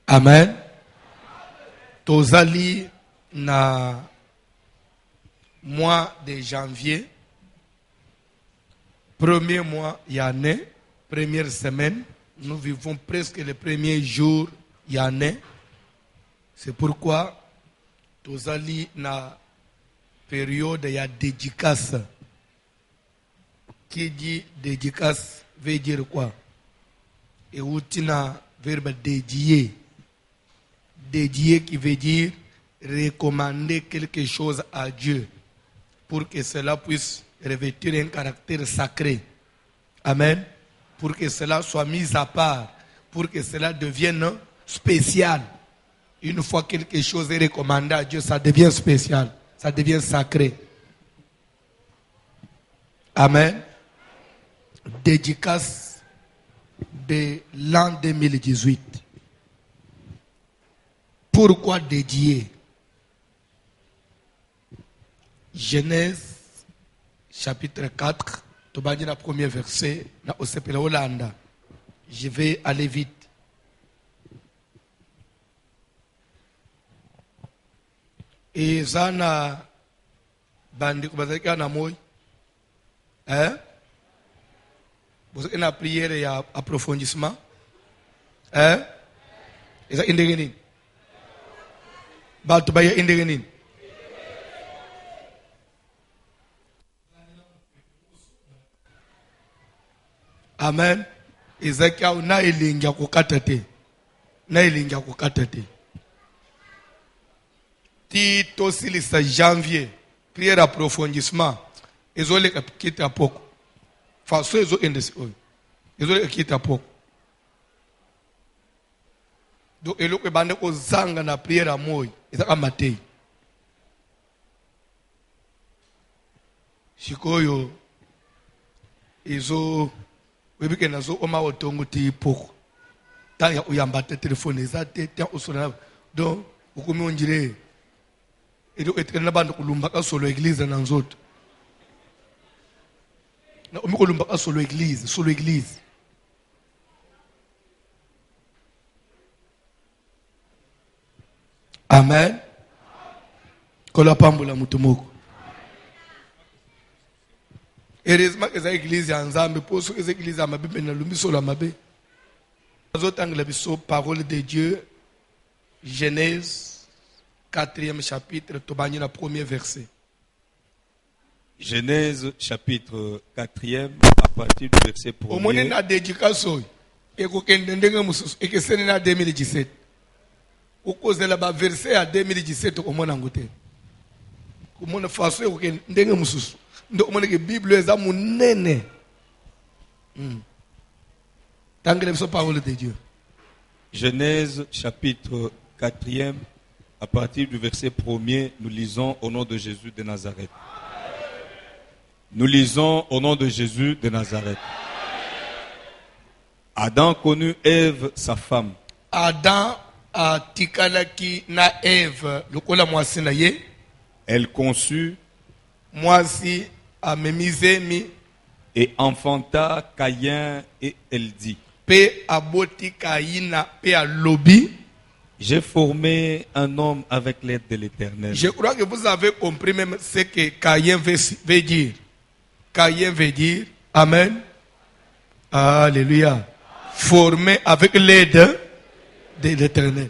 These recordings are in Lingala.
Amen. Tozali na mois de janvier, premier mois l'année, première semaine, nous vivons presque les premiers jours l'année. C'est pourquoi tozali na période ya dédicace. Qui dit dédicace veut dire quoi? Et outina verbe dédier. Dédier qui veut dire recommander quelque chose à Dieu pour que cela puisse revêtir un caractère sacré. Amen. Pour que cela soit mis à part, pour que cela devienne spécial. Une fois quelque chose est recommandé à Dieu, ça devient spécial, ça devient sacré. Amen. Dédicace de l'an 2018. Pourquoi dédier? Genèse chapitre 4, Tobani la premier verset, na Osepela Hollanda. Je vais aller vite. Et zana bandi kubazeka na moy. Vous avez une prière et un approfondissement. Est-ce que indégénine? Bah, tu vas y indégénine. Amen. Ezekiel na ilinga kukatate. Na ilinga kukatate. Tito silisa janvier. Prière approfondissement. Ezole kapikita apoko. Façon ezo endesi oyo. Ezole kapikita apoko. Donc eloko bande ko zanga na prière amoy. Ezaka matei. Shikoyo ezo webike nazo oma otongo ti poko. Ta ya uyambata telefone ezate ta usona. Donc ukumi onjire. Edo etkena bande kulumba ka solo église na nzoto. Na omikolumba ka solo église. Amen. Kola pambola mutumoko. Heureusement que cette église est ensemble, pour que cette église a mabe na lumiso la mabe. Azotangla biso parole de Dieu. Genèse 4e chapitre, tobani na premier verset. Genèse chapitre 4e à partir du verset 1er. Omone na dédication ekokende ndenge mususu ekesene na 2017. Ukozela ba verset à 2017 omona ngote. Komona faso ekokende ndenge mususu. Ndo omone ke Bible eza munene. Tangele biso parole de Dieu. Genèse chapitre 4e à partir du verset 1er, nous lisons au nom de Jésus de Nazareth. Nous lisons au nom de Jésus de Nazareth. Adam connut Ève, sa femme. Adam a tikalaki na Ève, lokola mwasi na ye. Elle conçut. Mwasi a memizemi. Et enfanta Caïn et elle dit. Pe aboti Caïna pe a lobi. J'ai formé un homme avec l'aide de l'Éternel. Je crois que vous avez compris même ce que Caïn veut dire. Caïn veut dire, Amen. Alléluia. Formé avec l'aide de l'Éternel.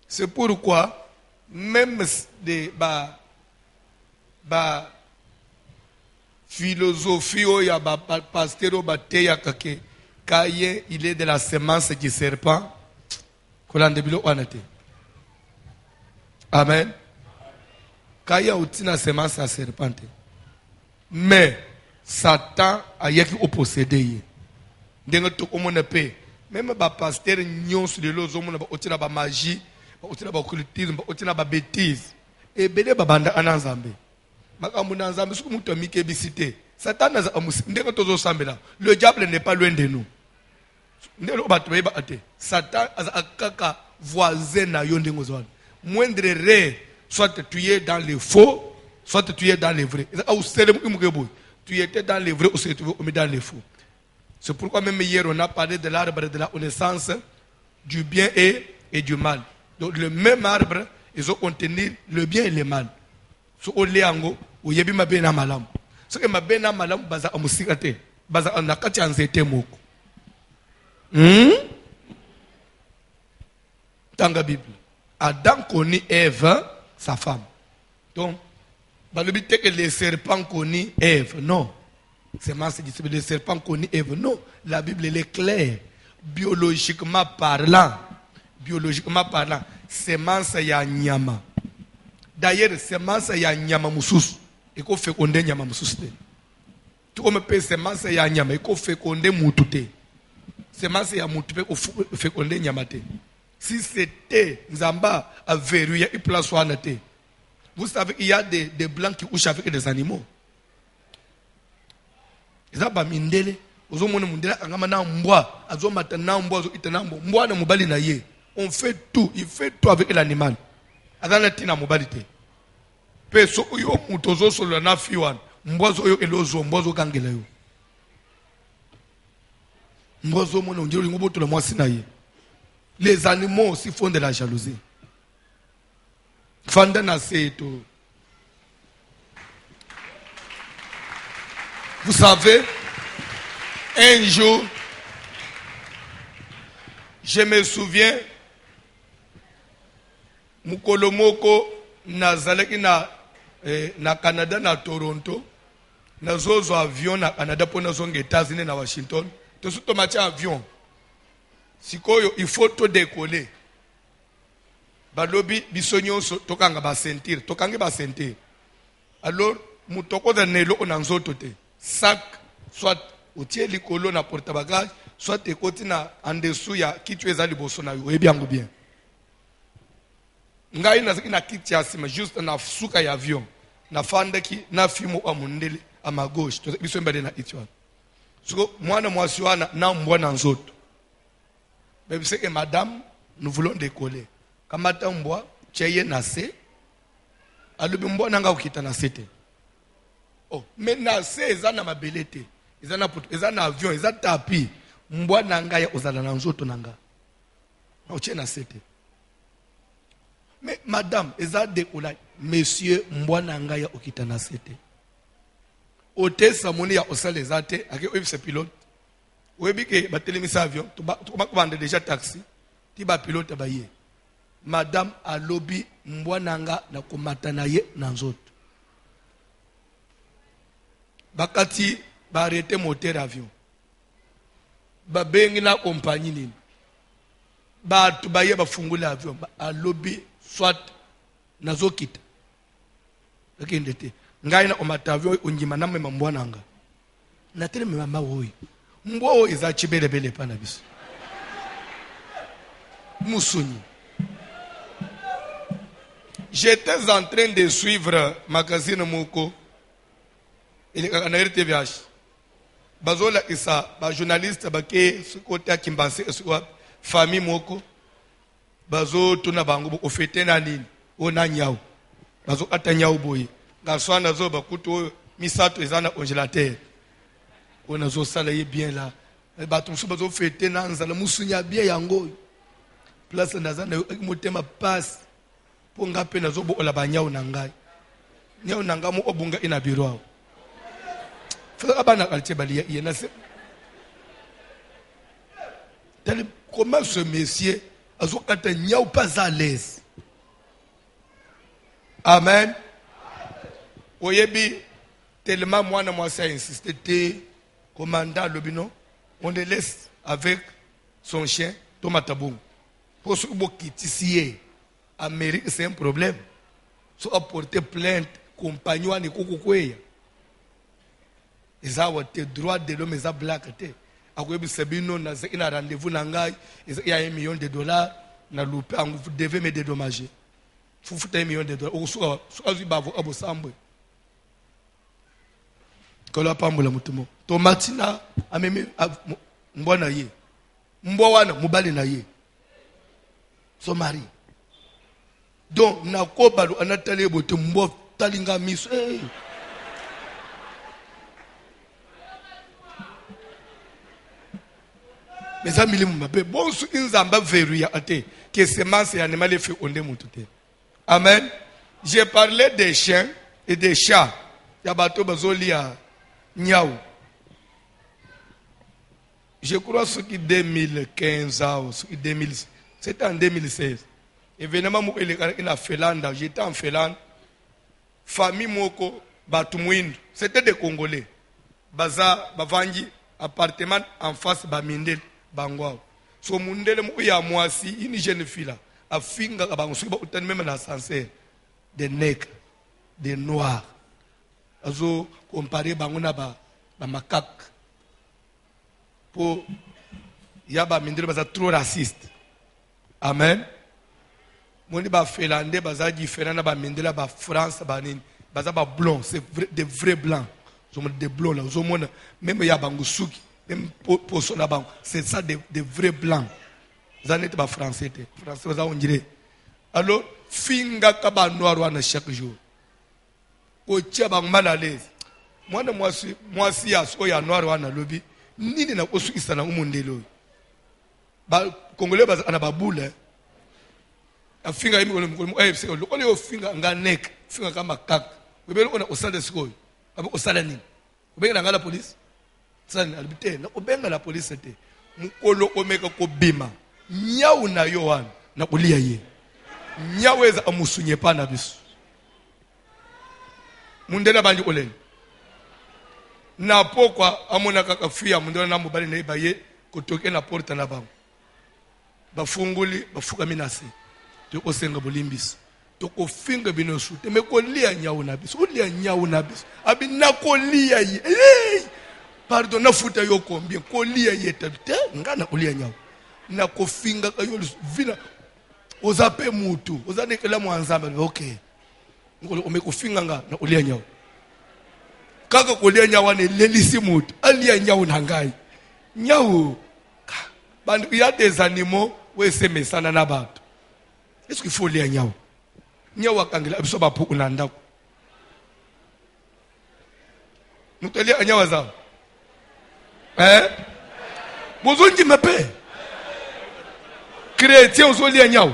C'est pourquoi, même des philosophie, il y a des pasteurs qui ont Caïn, il est de la semence du serpent. Amen. Caïn est la semence du serpent. Mais Satan a yaki possédé. Même les pasteurs nyons sur les hommes ont la magie, ont la occultisme, ont la bêtise. Et bébé babanda ananzambe. Makambu nanzambe suku muto mike bisite. Satan naza amusi. Ndenge tozo sambela. Le diable n'est pas loin de nous. Satan a kaka voisin na yo ndenge ozwana. Moindre ré, soit tu es dans le faux, soit tu es dans le vrai. Tu étais dans le vrai ou tu es dans le faux. C'est pourquoi même hier on a parlé de l'arbre de la connaissance du bien et du mal. Donc le même arbre, ils ont contenir le bien et le mal. So oleango, uyebi mabena malam. Ce que mabena malam baza amusikate, baza anakati anzete moko. Dans la Bible, Adam connaît Ève, sa femme. Donc, que les serpents connaissent Ève. Non. C'est les serpents connaissent Ève. Non. La Bible elle est claire. Biologiquement parlant, semence ya nyama. D'ailleurs, semence ya nyama mususu. Il faut féconder nyama mususu. Tout comme peut semence ya nyama, il faut féconder mutute. Semence ya mutute, il faut féconder nyama te. Si c'était Nzamba à verrouiller une place où on était. Vous savez qu'il y a des blancs qui couchent avec des animaux. Ils ont pas mindele. Ils ont mindele. On fait tout. Il fait tout avec l'animal. Adana mobilité. Peso yo mutozo solo na fiwan. Mbozo yo elozo mbozo kangela yo. Mbozo mona onjero ngoboto la mwasi na ye. Les animaux aussi font de la jalousie. Vous savez, un jour, je me souviens, Mukolomoko, nazaleki na Canada, na Toronto, na zozo avion na Canada pour nos États-Unis na Washington, tout ce tomate avion. Sikoyo, il faut tout décoller. Balobi bisonyo tokanga ba sentir, tokange ba sentir. Alors, mutoko da nelo onanzoto te. Sac soit otie likolo na porte bagage, soit ekoti na en dessous ya kitu eza liboso na yo, ebiango bien. Ngai na kiti ya sima juste na suka ya avion. Na fandaki na fimo wa mundele à ma gauche, to biso mbade na itwa. Siko mwana mwasi wana na mbwana nzoto. Mais c'est que madame, nous voulons décoller. Quand madame mboa, tcheye nase, alubi mboa nanga ukita nasete. Oh, mais nase, eza na mabelete, eza na avion, eza tapi, mboa nanga ya ozala na nzoto nanga. Tcheye nasete. Mais madame, eza décoller, monsieur, mboa nanga ya ukita nasete. Ote samoni ya osale ezate, ake oyebi se pilote. Webi ke batelemisa avion, tu bande déjà taxi, ti ba pilote ba ye. Madame alobi mbwananga na komata na ye na nzoto. Bakati ba arrêter moteur avion. Ba bengi na compagnie nini. Ba tu ba ye ba fungula avion, ba alobi soit nazokita. Lakini te. Ngai na omata avion unjima na mema mbwananga. Na tele mema woyi. Mbo eza chibelebele pana biso. Musuni. J'étais en train de suivre magazine Moko. Il est en RTVH. Bazola isa ba journaliste bake ce côté à Kimbase soit famille Moko. Bazo tuna bango ko fete na nini? Ona nyao. Bazo atanyao boye. Gaswana zo bakuto misato ezana congélateur. On a zo bien là. Bato so bazo fete na nzala musunya bien yango. Place nazana motema passe. Ponga pe nazo bo la banyao nangai. Nyao nanga mo obunga ina biro. Fera bana kalche bali yena se. Comment ce monsieur azo kata nyao pas à l'aise. Amen. Oyebi tellement moi na moi ça insisté commandant Lobino, on le laisse avec son chien Thomas Taboum. Pour ce qui ici Amérique c'est un problème. Soit porter plainte compagnon ni kokokweya. Ils ont des droits de l'homme, ils ont black te. Akoyebi Sabino na ina rendez-vous na ngai, il y a $1 million na loupé, vous devez me dédommager. Faut foutre $1 million. Ou soit bavo abosambwe. Kola pambola mutumo. Tomatina amemi mbwa na ye. Mbwa wana mubali na ye. So mari. Donc na kobalu anatali bote mbwa talinga miso. Hey. Mais ça, bon, une zamba verrouille que semence et animal fait onde moutouté. Amen. J'ai parlé des chiens et des chats. Yabato bazoli à Niaou. Je crois ce qui 2015 ou ce qui 2016. C'était en 2016. Événement où il est en Finlande, j'étais en Finlande. Famille Moko, Batumouin, c'était des Congolais. Baza, Bavangi, appartement en face, Bamindel, Bangwa. So Mundele Mouya Moisi, une jeune fille là, a finga, a même l'ascenseur, des nègres, des noirs. Azo, comparé Bangona, Macaque. Pour Yaba Mindel, Baza trop raciste. Amen. Moni ba Finlandais, baza différent ba Mindela ba France ba nini, baza ba blanc, c'est des vrais blancs. Des blancs là, même ya bangusuki, même poso na bangu, c'est ça des vrais blancs. Zanet ba français te, français baza on dirait. Alors finga ka ba noir wana chaque jour. O tia ba mal à l'aise. Moi si ya so ya noir wana lobi, nini na osu isana umundelo. Ba congolais baza na ba boule. A finger imi ko AFC lo ole o finger nga neck finger kama kak we be ona osala sikoyo abe osala nini ubenga ngala police tsana albite na ubenga la police te mukolo omeka ko bima nyawu na yohana na kulia ye nyaweza amusunye pana biso mundela banji olele na pokwa amona kaka fia mundela na mobali na ibaye kotoke na porte na bango bafunguli bafuka minase toko senga bolimbis toko finga binosu te me ko lia nyawu na biso lia nyawu na biso abi na ko lia ye pardon na futa yo combien ko lia ye te ngana ko lia nyawu na ko finga ka yo vina ozape mutu ozanekela mwanzamba okay ngolo omeko finga nga na ko lia nyawu kaka ko lia nyawu ne lelisi mutu alia nyawu na ngai nyawu bandu ya des animaux we semesana na bato. Est-ce qu'il faut lire Niaou? Niaou a kangela abiso ba pou unanda. Nous te lire Niaou za. Bozonji mepe. Chrétien ozo lire Niaou.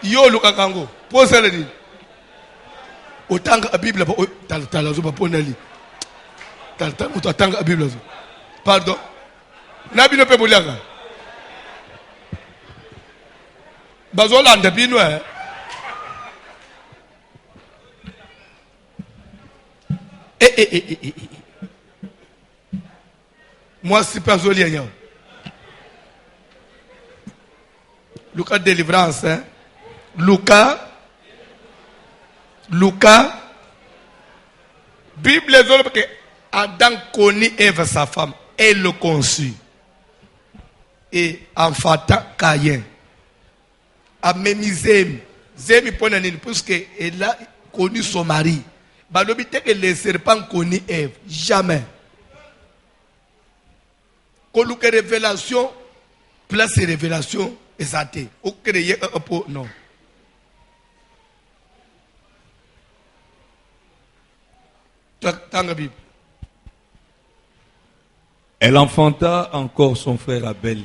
Yo luka kango. Pose le dit. Otanga a Bible ba tal zo ba ponali. Tal otanga a Bible zo. Pardon. Nabi no pe bolianga. Bazolanda bino Moi si pas zolien. Lucas délivrance Lucas Bible zolo que Adam connaît Ève sa femme, elle le conçut et enfanta Caïn. A même Zemi pona nini puisque elle a connu son mari. Balobite que les serpents connaissent Ève. Jamais. Quand nous révélation, place révélation, exacte. Au créer un peu, non. Elle enfanta encore son frère Abel.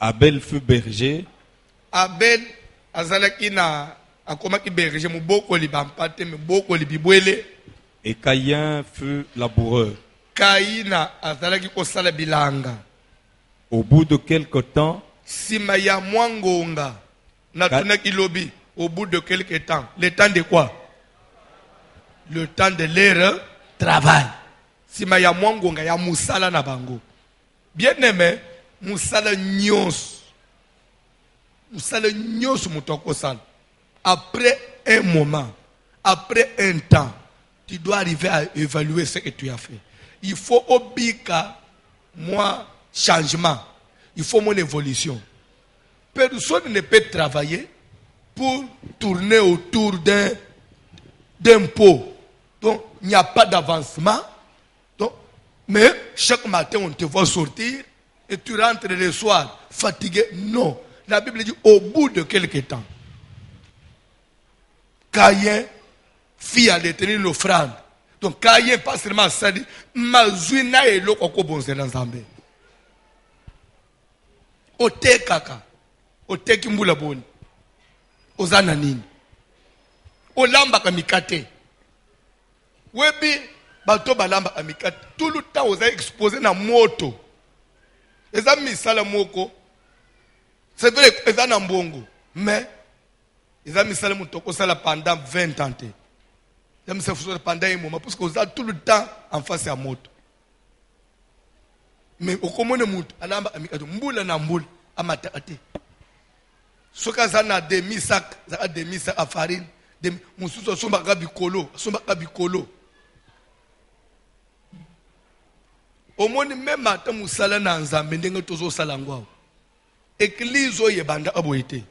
Abel fut berger. Abel azalaki na akomaki berger muboko libampate muboko libibwele. Et Caïn fut laboureur. Caïna azalaki kosala bilanga. Au bout de quelque temps, sima ya mwangonga na tunaki lobi au bout de quelque temps. Le temps de quoi? Le temps de leur travail. Sima ya mwangonga ya musala na bango. Bien aimé, musala nyos. Musala nyos mutoko sala. Après un moment, après un temps, tu dois arriver à évaluer ce que tu as fait. Il faut obika moi changement. Il faut mon évolution. Personne ne peut travailler pour tourner autour d'un pot. Donc, il n'y a pas d'avancement. Mais chaque matin, on te voit sortir et tu rentres le soir fatigué. Non. La Bible dit au bout de quelques temps, Caïn fille allait tenir l'offrande. Donc quand il y a pas seulement ça dit mazwina elo koko bonzela nzambe. Ote kaka. Ote kimbula boni. Ozana nini. Olamba kamikate. Webi bato balamba kamikate. Tout le temps oza exposé na moto. Eza misala moko. C'est vrai eza na mbongo. Mais eza misala mutoko sala pendant 20 ans. Eza misala pendant un moment parce que oza tout le temps en face à moto. Mais okomone mutu alamba kamikate mbula na mbula amata ate. Soka zana demi-sac, za demi-sac à farine, mususu somba kabikolo. Omoni même ata musala na nzambe ndenge tozo sala ngwao. Église oyo ebanda aboyete.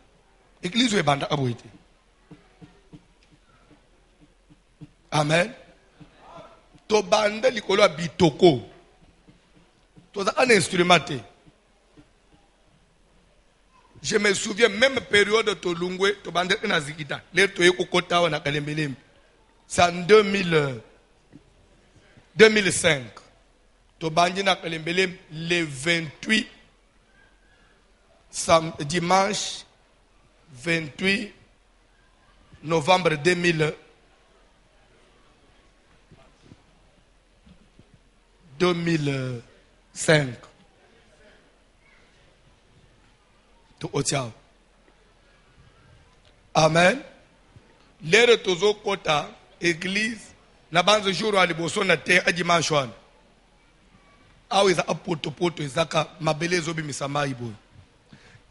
Église oyo ebanda aboyete. Amen. To banda likolo ya bitoko. Toza un instrument te. Je me souviens, même période de Tolungwe, to banda na zikita. Le toye kokota wana kalembelem. C'est en 2005. To bandi na kalembelem le 28 dimanche 28 novembre 2005. To otiao. Amen. Lere tozo kota église na banzo jour à liboso na te a dimanche wana. Awe za apoto ezaka mabele zobi misama ibo.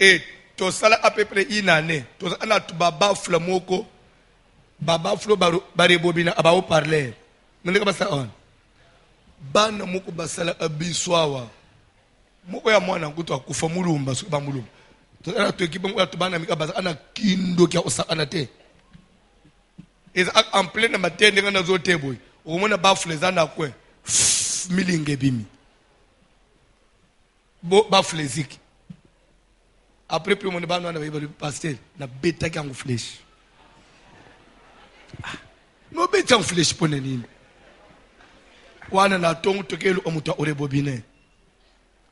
Et to sala à peu près une année. To ana tubaba flamoko baba flo barebobina abao parler. Ndeka basa on. Bana moko basala abiswawa. Moko ya mwana nguto akufa mulumba so ba mulumba. To ana to ekipa moko tubana mika basa ana kindo kya osakana te. Is en pleine matende ngana zo teboy. Omona ba flezana kwe. Milinge bimi. Ba fleziki. Après plus mon ba no na ba pastel na beta kyangu flesh. No beta flesh pone nini. Wana na tongu tokelo omuta orebobine.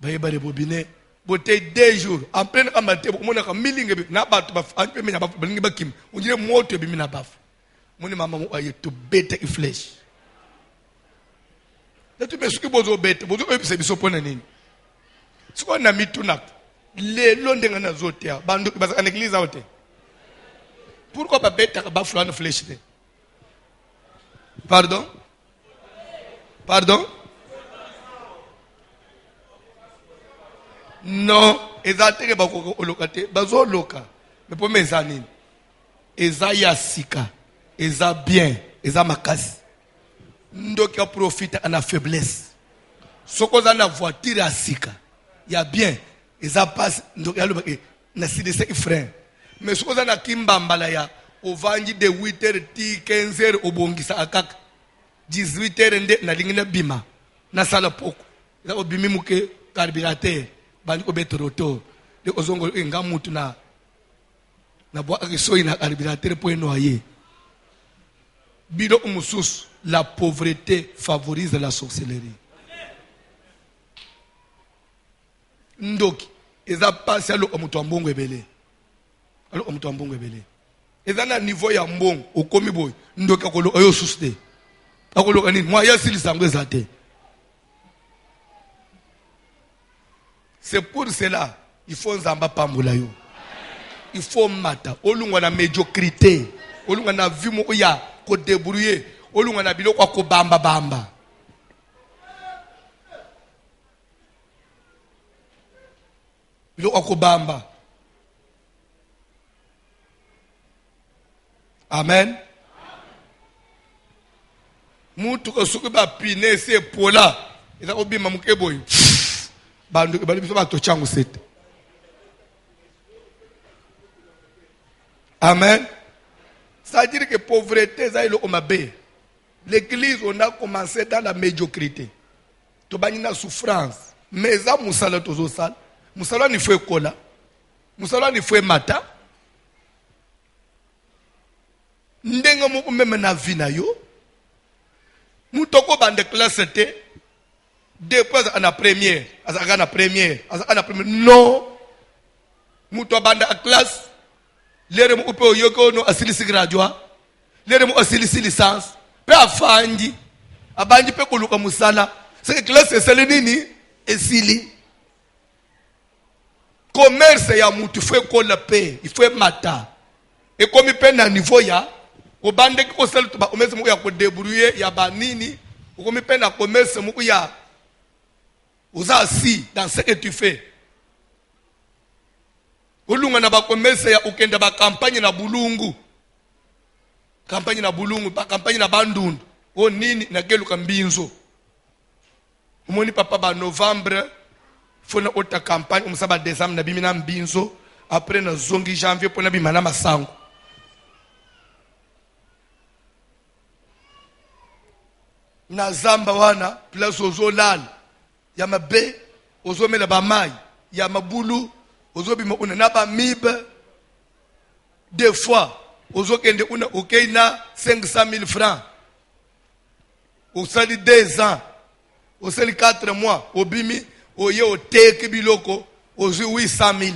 Baye bare bobine. Bote 2 jours. En pleine amate omona ka milinge bi na ba to ba anpe me na ba balinge ba kim. Onjire moto bi mi na baf. Moni mama mo aye to beta flesh. Na tu mesuki bozo beta bozo ebise biso pone nini. Siko na mituna. Lelo ndenga na zote ya bandu baza en église aote. Pourquoi pas beta ba flou flesh te? Pardon? Non, ezate ke bakoko olokate bazo loka. Mais pour mes années. Eza yasika, eza bien, eza makasi. Ndoki a profite ana faiblesse. Soko za na voiture asika. Ya bien, eza passe ndoki alo na sidese frère. Mais soko za na kimbambala ya ovanji de 8h ti 15h obongisa akaka. 18h nde na lingina bima na sala poko eza obimi muke carburateur bandi ko betoroto de ozongo nga mutu na bwa akisoyi na carburateur po noyer bido umusus. La pauvreté favorise la sorcellerie. Ndoki eza pasi alo omutu ambongo ebele alo omutu ambongo ebele eza na niveau ya mbongo okomi boy ndoki akolo oyo suste akoloka nini moi ya sili sango ezate. C'est pour cela il faut nzamba pambola yo. Il faut mata olungwa na médiocrité olungwa na vie moko ya ko débrouiller olungwa na biloko ko bamba biloko ko bamba. Amen. Mutu ko suku ba pine se pola eza obima mukeboy bandu bali biso ba to changu sete. Amen. Ça veut dire que pauvreté ça ilo omabe. L'église on a commencé dans la médiocrité. To bani na souffrance. Mais ça musala tozo sala. Musala ni fwe kola. Musala ni fwe mata. Ndenga moko meme na vie na yo. Mutoko bande classe te. Depuis à première, à première. Non. Muto bande à classe. Lere mu upe yoko no asilisi graduate. Lere mu asilisi licence. Pe afandi. Abandi pe kuluka musala. C'est classe c'est nini esili. Commerce ya mutu fait kola pe, il faut mata. Et comme il peut na niveau ya, au bande qui conseille tout ba commerce mu ya ko débrouiller ya ba nini, comme il peut na commerce mu ya aux assis dans ce que tu fais. Olunga na ba commerce ya ukenda ba campagne na bulungu. Campagne na bulungu, ba campagne na bandundu. O nini na geluka mbinzo. Umoni papa ba novembre fona ota campagne umsaba décembre na bimina mbinzo après na zongi janvier pona bimana masango. Na zamba wana place ozolal ya mabe ozomela ba mai ya mabulu ozobima una na ba mibe des fois ozokende una okeina 500 000 francs au sali 2 ans au sali 4 mois obimi oye oteke biloko ozu 800 000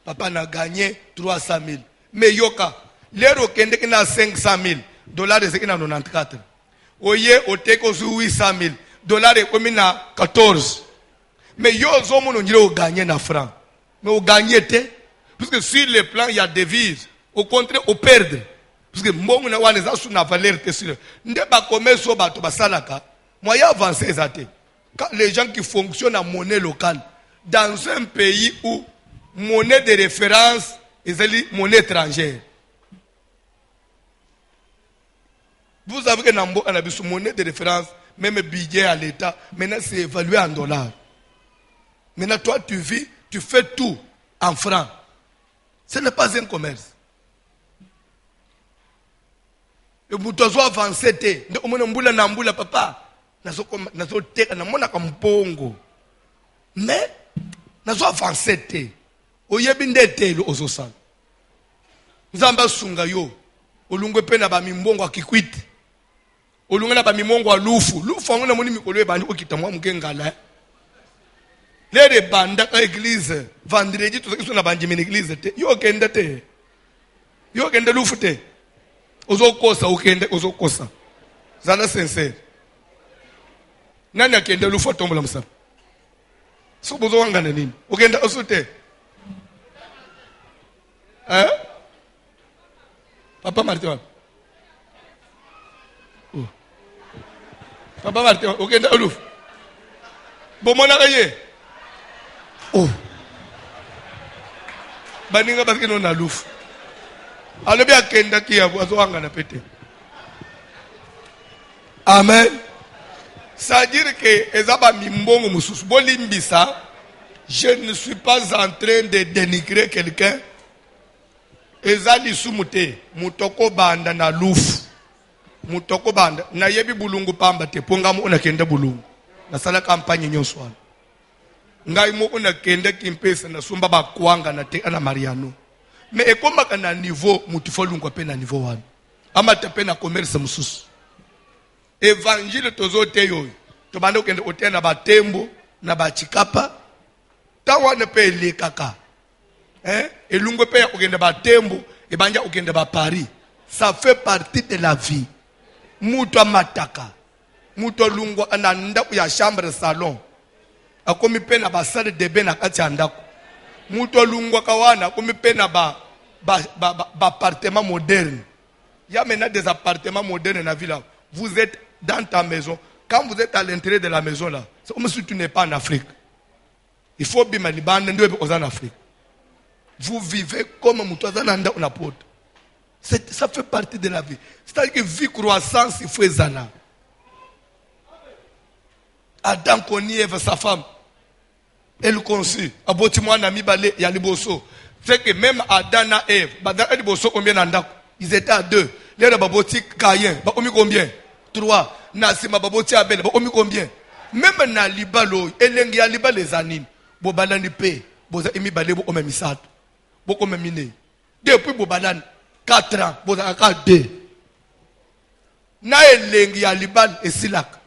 papa na gagné 300 000 mais yoka lero kende kina 500 000 dollars c'est kina 94 oye oteke ozu 800 000 dollars ekomi na 14 mais yo zo mono njire o gagner na franc mais o gagner te parce que sur le plan il y a devise au contraire au perdre parce que mbongo na wana za suna valeur te sur nde ba commerce bato basalaka moyen avancé ezate. Les gens qui fonctionnent en monnaie locale, dans un pays où monnaie de référence est monnaie étrangère. Vous savez que Nambo a une monnaie de référence, même budget à l'État, maintenant c'est évalué en dollars. Maintenant toi tu vis, tu fais tout en francs. Ce n'est pas un commerce. Le boutozo avancé, papa. Nazo teka na mona ka mpongo mais nazo avancer te oyebi ndetelo ozosala nzamba sunga yo olungwe pe na ba mimbongo akikwiti olungwe na ba mimbongo alufu ngona moni mikolo ebandi okita mwa mukengala lere banda ka église vendredi to so na banji mini église te yo kende te yo kende lufu te ozokosa ukende ozokosa zana sincere. Nani akende lufu atombola musaba so bozo wangana nini ukenda osute papa Martin papa Martin ukenda lufu bomona kaye baninga bakino na lufu alobi akenda kia bozo wangana pete. Amen. C'est-à-dire que ezaba mimbongo mususu bolimbisa, je ne suis pas en train de dénigrer quelqu'un. Ezali sumute mutoko banda na lufu mutoko banda na yebi bulungu pamba te ponga mo una kende bulungu na sala campagne nyoswana ngai mo una kende kimpesa na sumba ba kwanga na te ana Mariano mais ekomba kana niveau mutufolungu pe na niveau wana ama te pe na commerce mususu. Évangile tozote yo to bande okende ote na batembo na bachikapa tawa ne pe le kaka elungwe pe okende batembo e banja okende ba Paris ça fait partie de la vie. Mutu amataka mutu lungwa ananda ya chambre salon akomi pe na ba salle de bain na kati ya ndako mutu lungwa kawana akomi pe na ba appartement moderne. Il y a maintenant des appartements modernes dans la ville. Vous êtes dans ta maison. Quand vous êtes à l'intérieur de la maison là, c'est comme si tu n'es pas en Afrique. Il faut bien en Afrique. Vous vivez comme Moutouazananda on a porte. Ça fait partie de la vie. C'est-à-dire que vie croissance, il faut ezana. Adam connaît Ève, sa femme. Elle conçut. Abotimwa na mibale ya liboso. C'est que même Adam et Ève, Adam liboso combien d'anda? Ils étaient à 2. Les baboti Caïn, bakomi combien? 3. Nasima baboti Abel, bakomi combien? Même na libalo, elengi ya libalo les anines. Bobalani pe, boza emi balé bo ome misato. Bo ome mine. Depuis bobalani 4 ans, boza aka 2. na elengi ya libala esilaka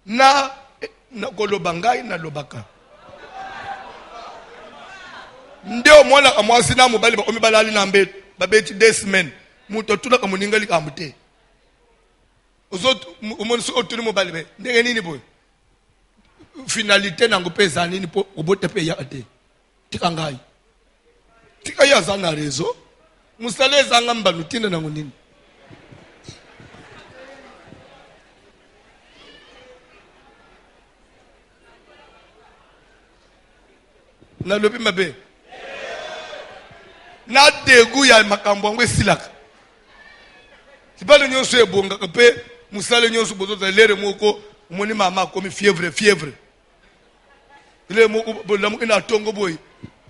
na koloba ngai na lobaka nde omwana mwasi na mobali ba omibalali na mbeto babeti 2 semaines muto tulaka moningali kamute ozoto umonso otuli mobali be ndenge nini boy finalité nango pesa nini po obote pe ya ate tika ngai tika ya zana rezo musale zanga mbalutina nango nini na lobi mabe na degu ya makambo yango esilaka sibale nyonso ebongaka mpe musale nyonso bozoza lere moko omoni mama akomi fièvre ile moko bolamu ina tongo boy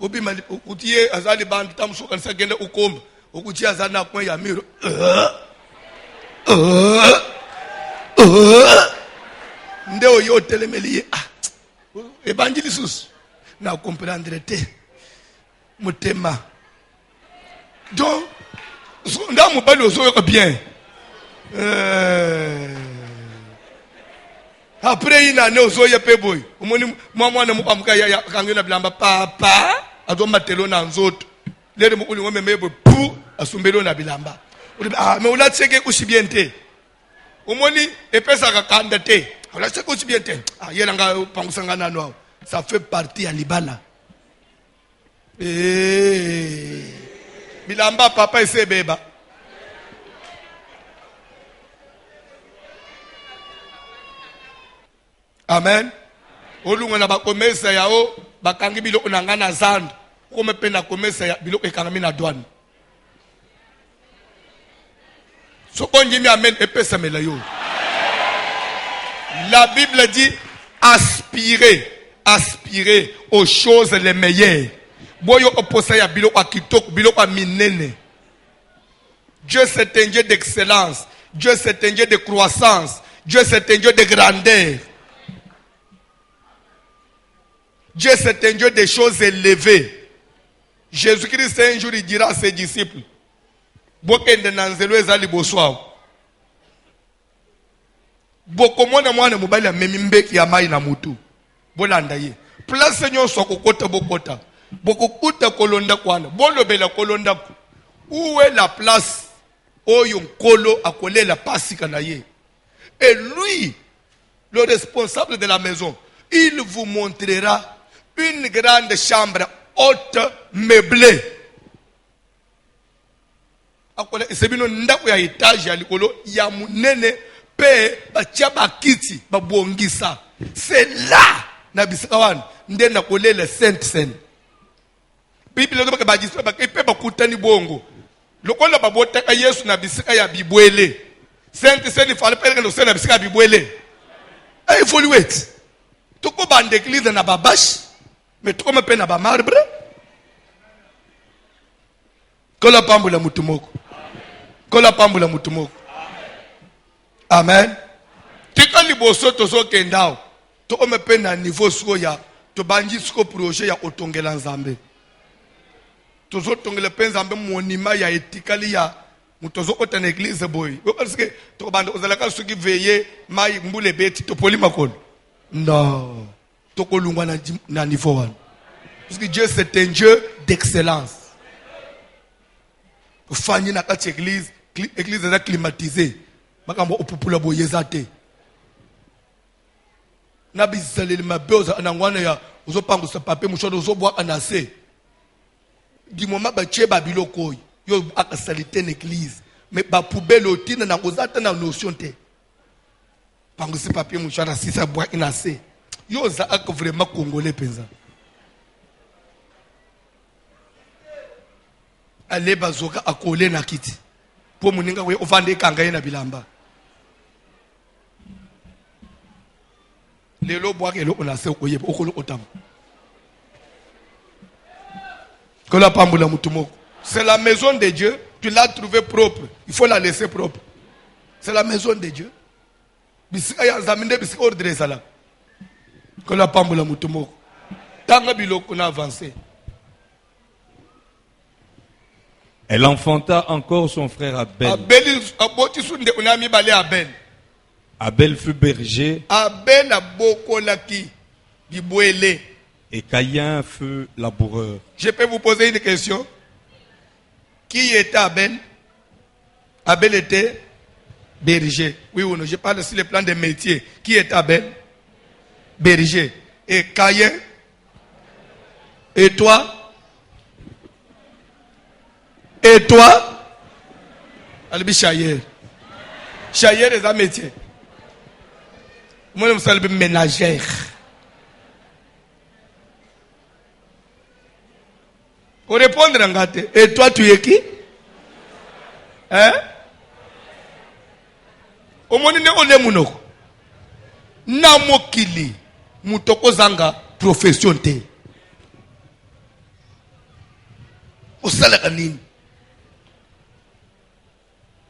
obima utiye azali bandi tamusuka nisagenda ukomba okuti azana akwe ya miro nde oyo telemeliye evangelistus na comprendre te motema donc nda mobali ozoyoka bien après une année ozoya pe boy omoni mwana mukamuka ya kangena bilamba papa azo matelo na nzoto lere mukuli ngome mebo pu asumbelo na bilamba mais ola tseke kusibiente omoni epesa kakanda te ola tseke kusibiente yela nga pangusanga nano ça fait partie ya libala bilamba papa esebeba amen olunga na bakomesa yao bakangi biloko na nga na zando kome pe na komesa ya biloko ekangami na douane soko njimi amen epesamela yo la Bible dit aspirer aux choses les meilleures boyo oposa ya biloko akitoko biloko minene. Dieu c'est un Dieu d'excellence, Dieu c'est un Dieu de croissance, Dieu c'est un Dieu de grandeur, Dieu c'est un Dieu des choses élevées. Jésus-Christ un jour il dira à ses disciples bokende nanzelo ezali boswa bokomona mwana mobali amemi mbeki ya mai na mutu bolanda ye place nyonso kokota bokota bokokuta kolonda kwana bolobela kolonda où est la place oyo nkolo akolela pasika na ye. Et lui, le responsable de la maison, il vous montrera une grande chambre haute meublée. Akola sebino ndako ya etage ya likolo ya munene pe batia bakiti babongisa. C'est là na bisikawan ndenda kolela Sainte Seine. Bible ndoka bajiswa bakepe bakutani bongo. Lokola babota ka Yesu na bisika ya bibwele. Sainte Seine fallait pas que le na bisika bibwele. Il faut lui wait. Toko bande église na babash, mais toko me pe na ba marbre. Kola pambula mutumoko. Kola pambula mutumoko. Amen. Tika liboso tozo kendao. Toko me pe na niveau suko ya to banji suko projet ya otongela nzambe. Tozo tongela pe nzambe monima ya etikali ya mutozo ota na église boy. Parce que to bande ozalaka suki veiller mai mbule beti to poli makolo. Non. Toko lungwa na niveau one. Parce que Dieu c'est un Dieu d'excellence. Fanyi na kati église est climatisée. Makambo opupula boyezate. Na bizaleli mabeoza anangwana ya uzopangu sa pape mushodo uzobwa anase. Du moment ba tche babiloko yo akasalite l'église. Mais ba poubelle otina na ozata na notion te. Pangu si pape mushodo sisa bwa inase. Yo za ak vraiment congolais penza. Ale bazoka akole na kiti po muninga we ovande kanga na bilamba lelo bwake lo ona se okoyeba okolo otama kola pambula mutumoko. C'est la maison de Dieu, tu l'as trouvée propre, il faut la laisser propre. C'est la maison de Dieu. Bisika ya zaminde bisika ordre sala kola pambula mutumoko tanga biloko na avancer. Elle enfanta encore son frère Abel. Abel aboti sunde unami bale Abel. Abel fut berger Abel abokolaki bibwele. et Caïn fut laboureur. Je peux vous poser une question. Qui était Abel? Abel était berger. Oui ou non? Je parle sur le plan des métiers. Qui était Abel? Berger. Et Caïn? Et toi? Et toi? Albi Chayer. Chayer est un métier. Moi, je suis ménagère. Pour répondre en gâte. Et toi, tu es qui? Hein? Au moins, on est mounoko. Namokili. Moutoko zanga. Profession te. Au salakanine.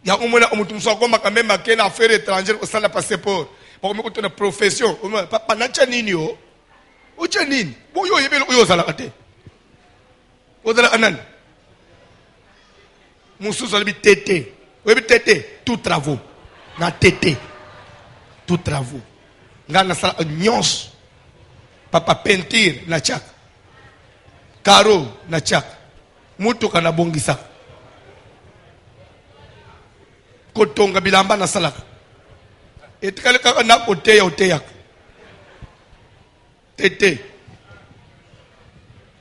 Il y a un moment où on a quand même une affaire étrangère au salaire passeport. Pour me une profession. Papa, n'a-t-il nini yo? Où tu nini? Bon, yo, yo, salakate. Odala anan. Moussou zalibi tété. Oui, tété. Tout travaux. Na tété. Tout travaux. Nga na sala nyons. Papa peinture na chak. Karo na chak. Mutuka na bongisa. Kotonga bilamba na salaka. Etikale kaka na koteya oteyak. Tété.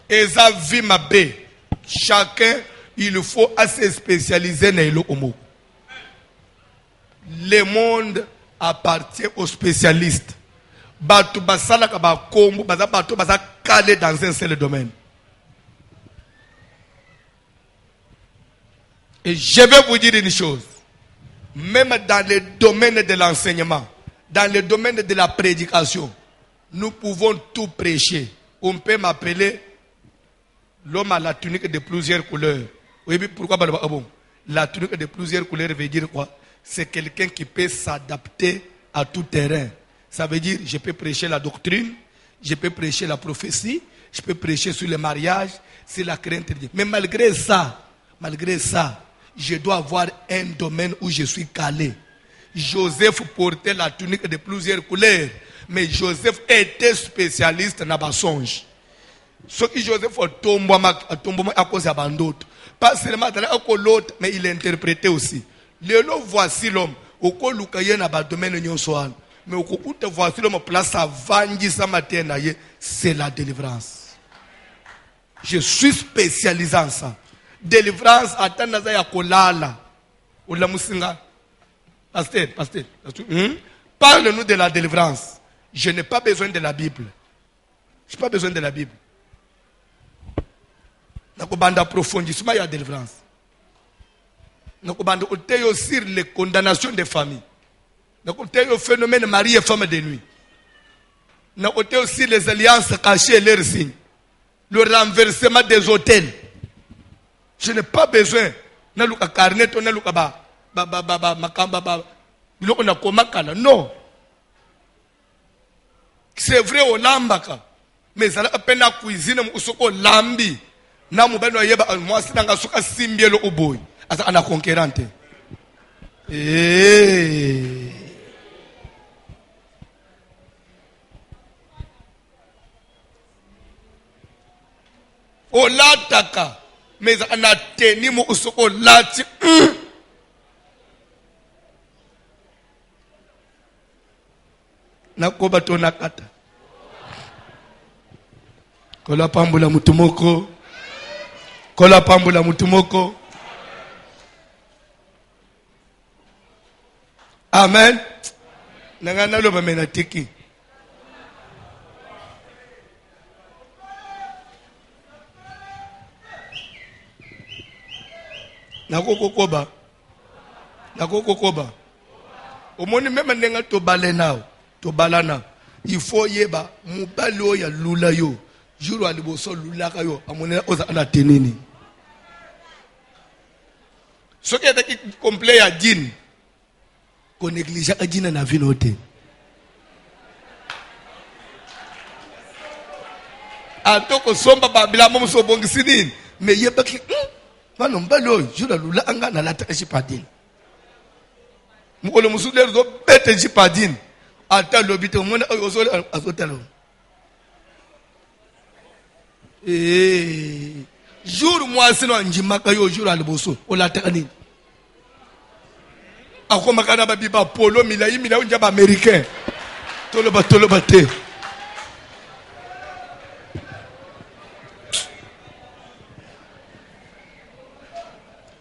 Eza vie ma bé. Chacun, il faut assez spécialiser dans le homo. Le monde appartient aux spécialistes. Batu basala kaba kombo, batu basa calé dans un seul domaine. Et je vais vous dire une chose. Même dans le domaine de l'enseignement, dans le domaine de la prédication, nous pouvons tout prêcher. On peut m'appeler l'homme a la tunique de plusieurs couleurs. Oui, mais pourquoi la tunique de plusieurs couleurs veut dire quoi? C'est quelqu'un qui peut s'adapter à tout terrain. Ça veut dire, je peux prêcher la doctrine, je peux prêcher la prophétie, je peux prêcher sur le mariage, sur la crainte de Dieu. Mais malgré ça, je dois avoir un domaine où je suis calé. Joseph portait la tunique de plusieurs couleurs, mais Joseph était spécialiste dans le songe. Ce qui Joseph a tombé à cause de d'autres. Pas seulement dans l'autre, mais il interprétait aussi. Voici l'homme. Au cas où il y a un domaine, mais au cas où voici l'homme place à Vangi sa matin, c'est la délivrance. Je suis spécialisé en ça. Délivrance, attends, ya kolala. Ola musinga. Pasteur. Parle-nous de la délivrance. Je n'ai pas besoin de la Bible. Je n'ai pas besoin de la Bible. Nakobanda approfondissement, il y a délivrance. Nakobanda oteyo sur les condamnations des familles. Nakoteyo phénomène mari et femme de nuit. Nakoteyo sur les alliances cachées et leurs signes. Le renversement des hôtels. Je n'ai pas besoin. Naluka carnet, naluka makamba biloko na komakala. Non. C'est vrai au lambaka. Mais ça a peine à cuisine musoko lambi. Na mubano yeba moi si nanga suka simbielo oboy. Asa ana conquérante. Olataka. Mais ana teni mu usoko lati. Nakoba tona kata. Kola pambula mutumoko. Kola pambula mutumoko. Amen. Nangana lo bamena tiki. Nakokokoba. Omoni même nenga to balenao. To balana. Il faut yeba mubalo ya lula yo. Juro aliboso lula kayo. Amonena oza ana tenini. Ce qui est complet à djinn. Qu'on néglige à djinn na vinote. Atoko somba babila momo so bongisinin. Mais yeba ki Vano mbalo jura lula anga na lata chipadini. Mukolo musule zo bete chipadini. Ata lobite mona ozole azotalo. Jour moi sino njimaka yo jour aliboso olata nini. Akoma kana ba biba polo milai njaba américain. Toloba te.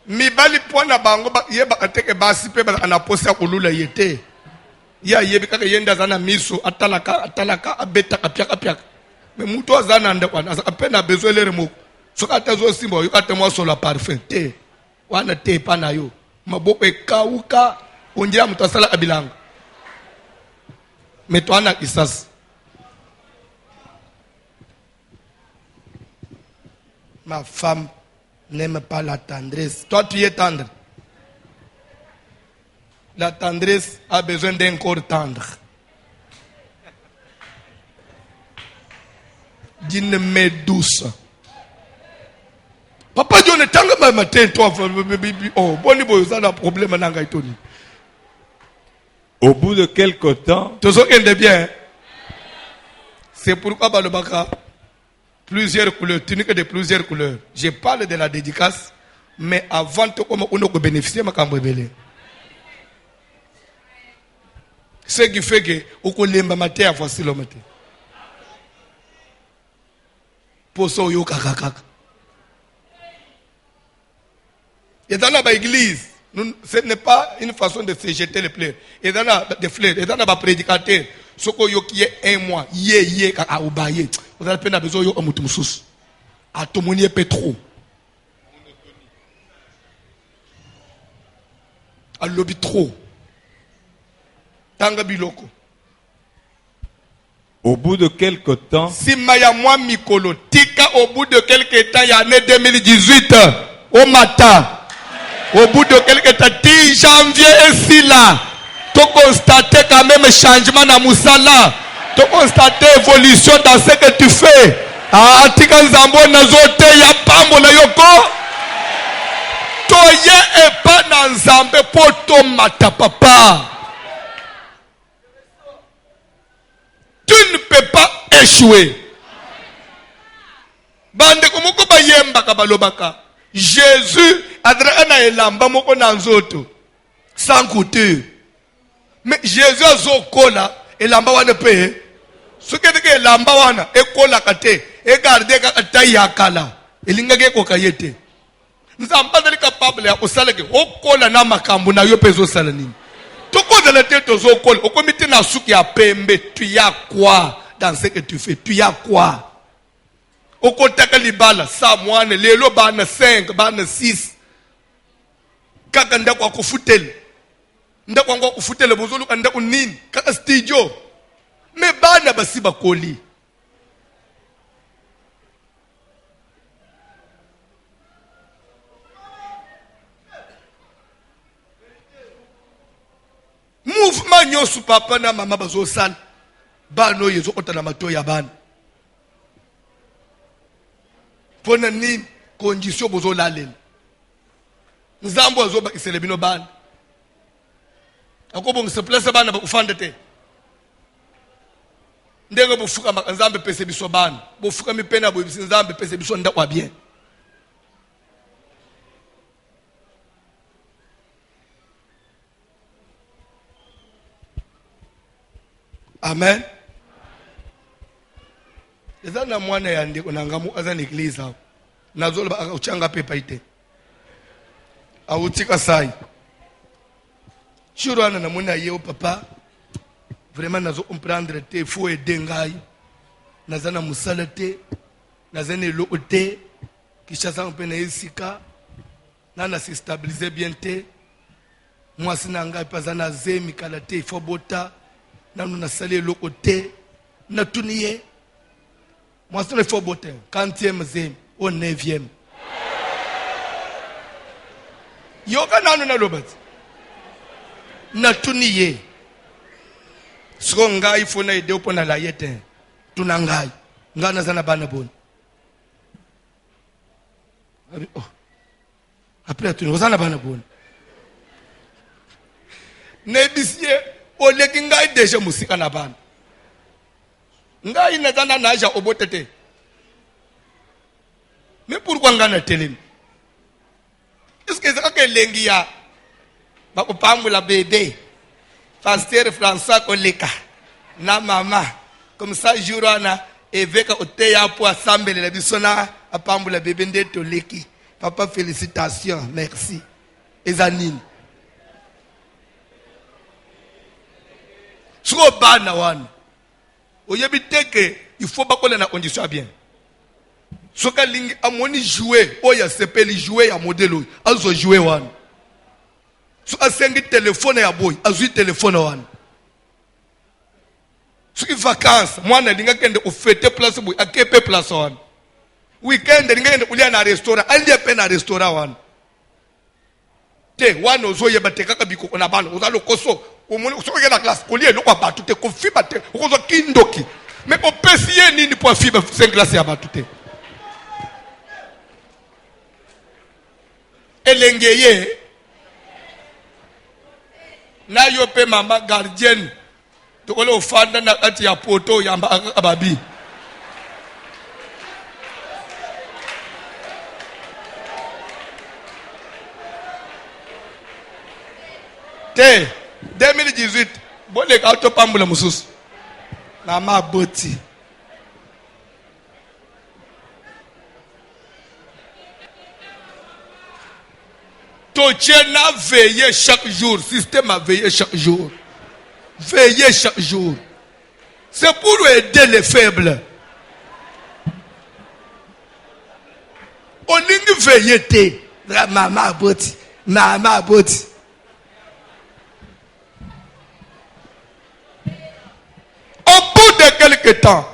Mibali pona bango yeba ateke basi pe anaposa kulula yete. Ya yebi kaka yenda zana miso atalaka abeta kapya. Me muto azana nda kwa apena besoin le remo. Soka tazo simbo yokate mwa sola parfum te. Wana te pana yo. Maboko ekauka onjira mutasala abilanga. Mais toi, Isas. Ma femme n'aime pas la tendresse. Toi, tu es tendre. La tendresse a besoin d'un corps tendre. D'une main douce. Papa Dieu ne t'engue pas matin, toi. Oh, bon, il y a un problème. Au bout de quelque temps, c'est pourquoi Balobaka, plusieurs couleurs, tunique de plusieurs couleurs. Je parle de la dédicace, mais avant de bénéficier de ma cambrebele. Ce qui fait que on lemba maté à voici le matin. Pour ça, yo kakaka. Et dans la église, ce n'est pas une façon de se jeter les fleurs. Et dans des fleurs, et dans la prédicateur, ce qui est un mois, kaka oubaye. Vous avez peine à besoin de mutumsus. À tout monde est trop. À lobby trop. Tanga biloko. Au bout de quelque temps, si maya moi mikolo, tika au bout de quelque temps, il y a année 2018, au matin. Au bout de quelques temps, 10 janvier et si là, tu constates quand même changement dans Moussala. Tu constates évolution dans ce que tu fais. Ah, tika nzambo na zote ya pambo na yoko. Toye et pas na nzambe poto mata papa. Tu ne peux pas échouer. Bande komoko bayemba kabalobaka. Jésus adrena elamba moko na nzoto sans couture. Mais Jésus azokola elamba wana pe. Soke ke elamba wana ekola kate e garder ka tayakala. Elinga ke kokayete. Nzamba ndeli capable ya osala ke okola na makambo na yo pezo sala nini. Tokoza la tête aux okola okomite na suki ya pembe. Tu y as quoi dans ce que tu fais? Tu y as quoi? Okotaka libala sa mwane lelo bana 5 bana 6 kaka ndako kufutele ndako ngo kufutele bozolu ndako nini kaka studio me bana basi bakoli mouvement nyosu papa na mama bazosala bano yezo otana mato ya bana. Pona nini condition bozo lalela nzambo azoba iselebino bana akobo ngise place bana bakufanda te ndenge bofuka nzambe pese biso bana bofuka mipena bo nzambe pese biso ndakwa bien. Amen. Eza na mwana ya ndeko na ngamu aza na église hapo. Nazola akachanga pepa ite. Autika sai. Churwana na mwana yeo papa. Vraiment nazo comprendre te faut aider ngai. Nazana musala te. Nazana eloko te. Kisha sa mpena isika. Na se stabiliser bien te. Moi sina ngai pazana zemi kala te faut bota. Nanu na sali eloko te. Na tuniye. Moi, c'est le faux beauté. 40e, au 9e. Yoga nanu na lobat. Na tuniye. Songa ifona ide upona la yete. Tunangai. Ngana zana bana bon. Après, tu n'as pas bon. Nebisie, o leki ngai déjà musika na bana. Ngai natana naja obotete. Mais pourquoi ngana telemi? Est-ce que c'est que lengia ba ko pambula bébé? Pasteur François Koleka na mama comme ça jurana eveka oteya po assemble la bisona apambula bébé ndeto leki. Papa félicitations, merci. Ezanine. Soko bana wana. Oyebiteke il faut pas qu'on ait na condition bien. Soka lingi amoni jouer oya sepeli jouer ya modelo azo jouer wana. So asengi téléphone ya boy azui téléphone wana. Soki vacances mwana linga kende ofete place boy akepe place wana. Weekend linga kende ulia na restaurant alie pe na restaurant wana. Te wana ozo yeba te kaka biko na bana ozalo koso omoni so ke na classe kolie no kwa batu te ko fiba te ozo kindoki. Mais on peut fier nini pour fiba 5 classes ya batu te. Elengeye na yo pe mama gardienne to kole ofanda na kati ya poto ya ababi te 2018 bole ka to pambula mususu na ma boti Dieu n'a veillé chaque jour. Système a veillé chaque jour. Veillez chaque jour. C'est pour aider les faibles. On ligne veiller. Maman boti. Maman boti. Au bout de quelques temps,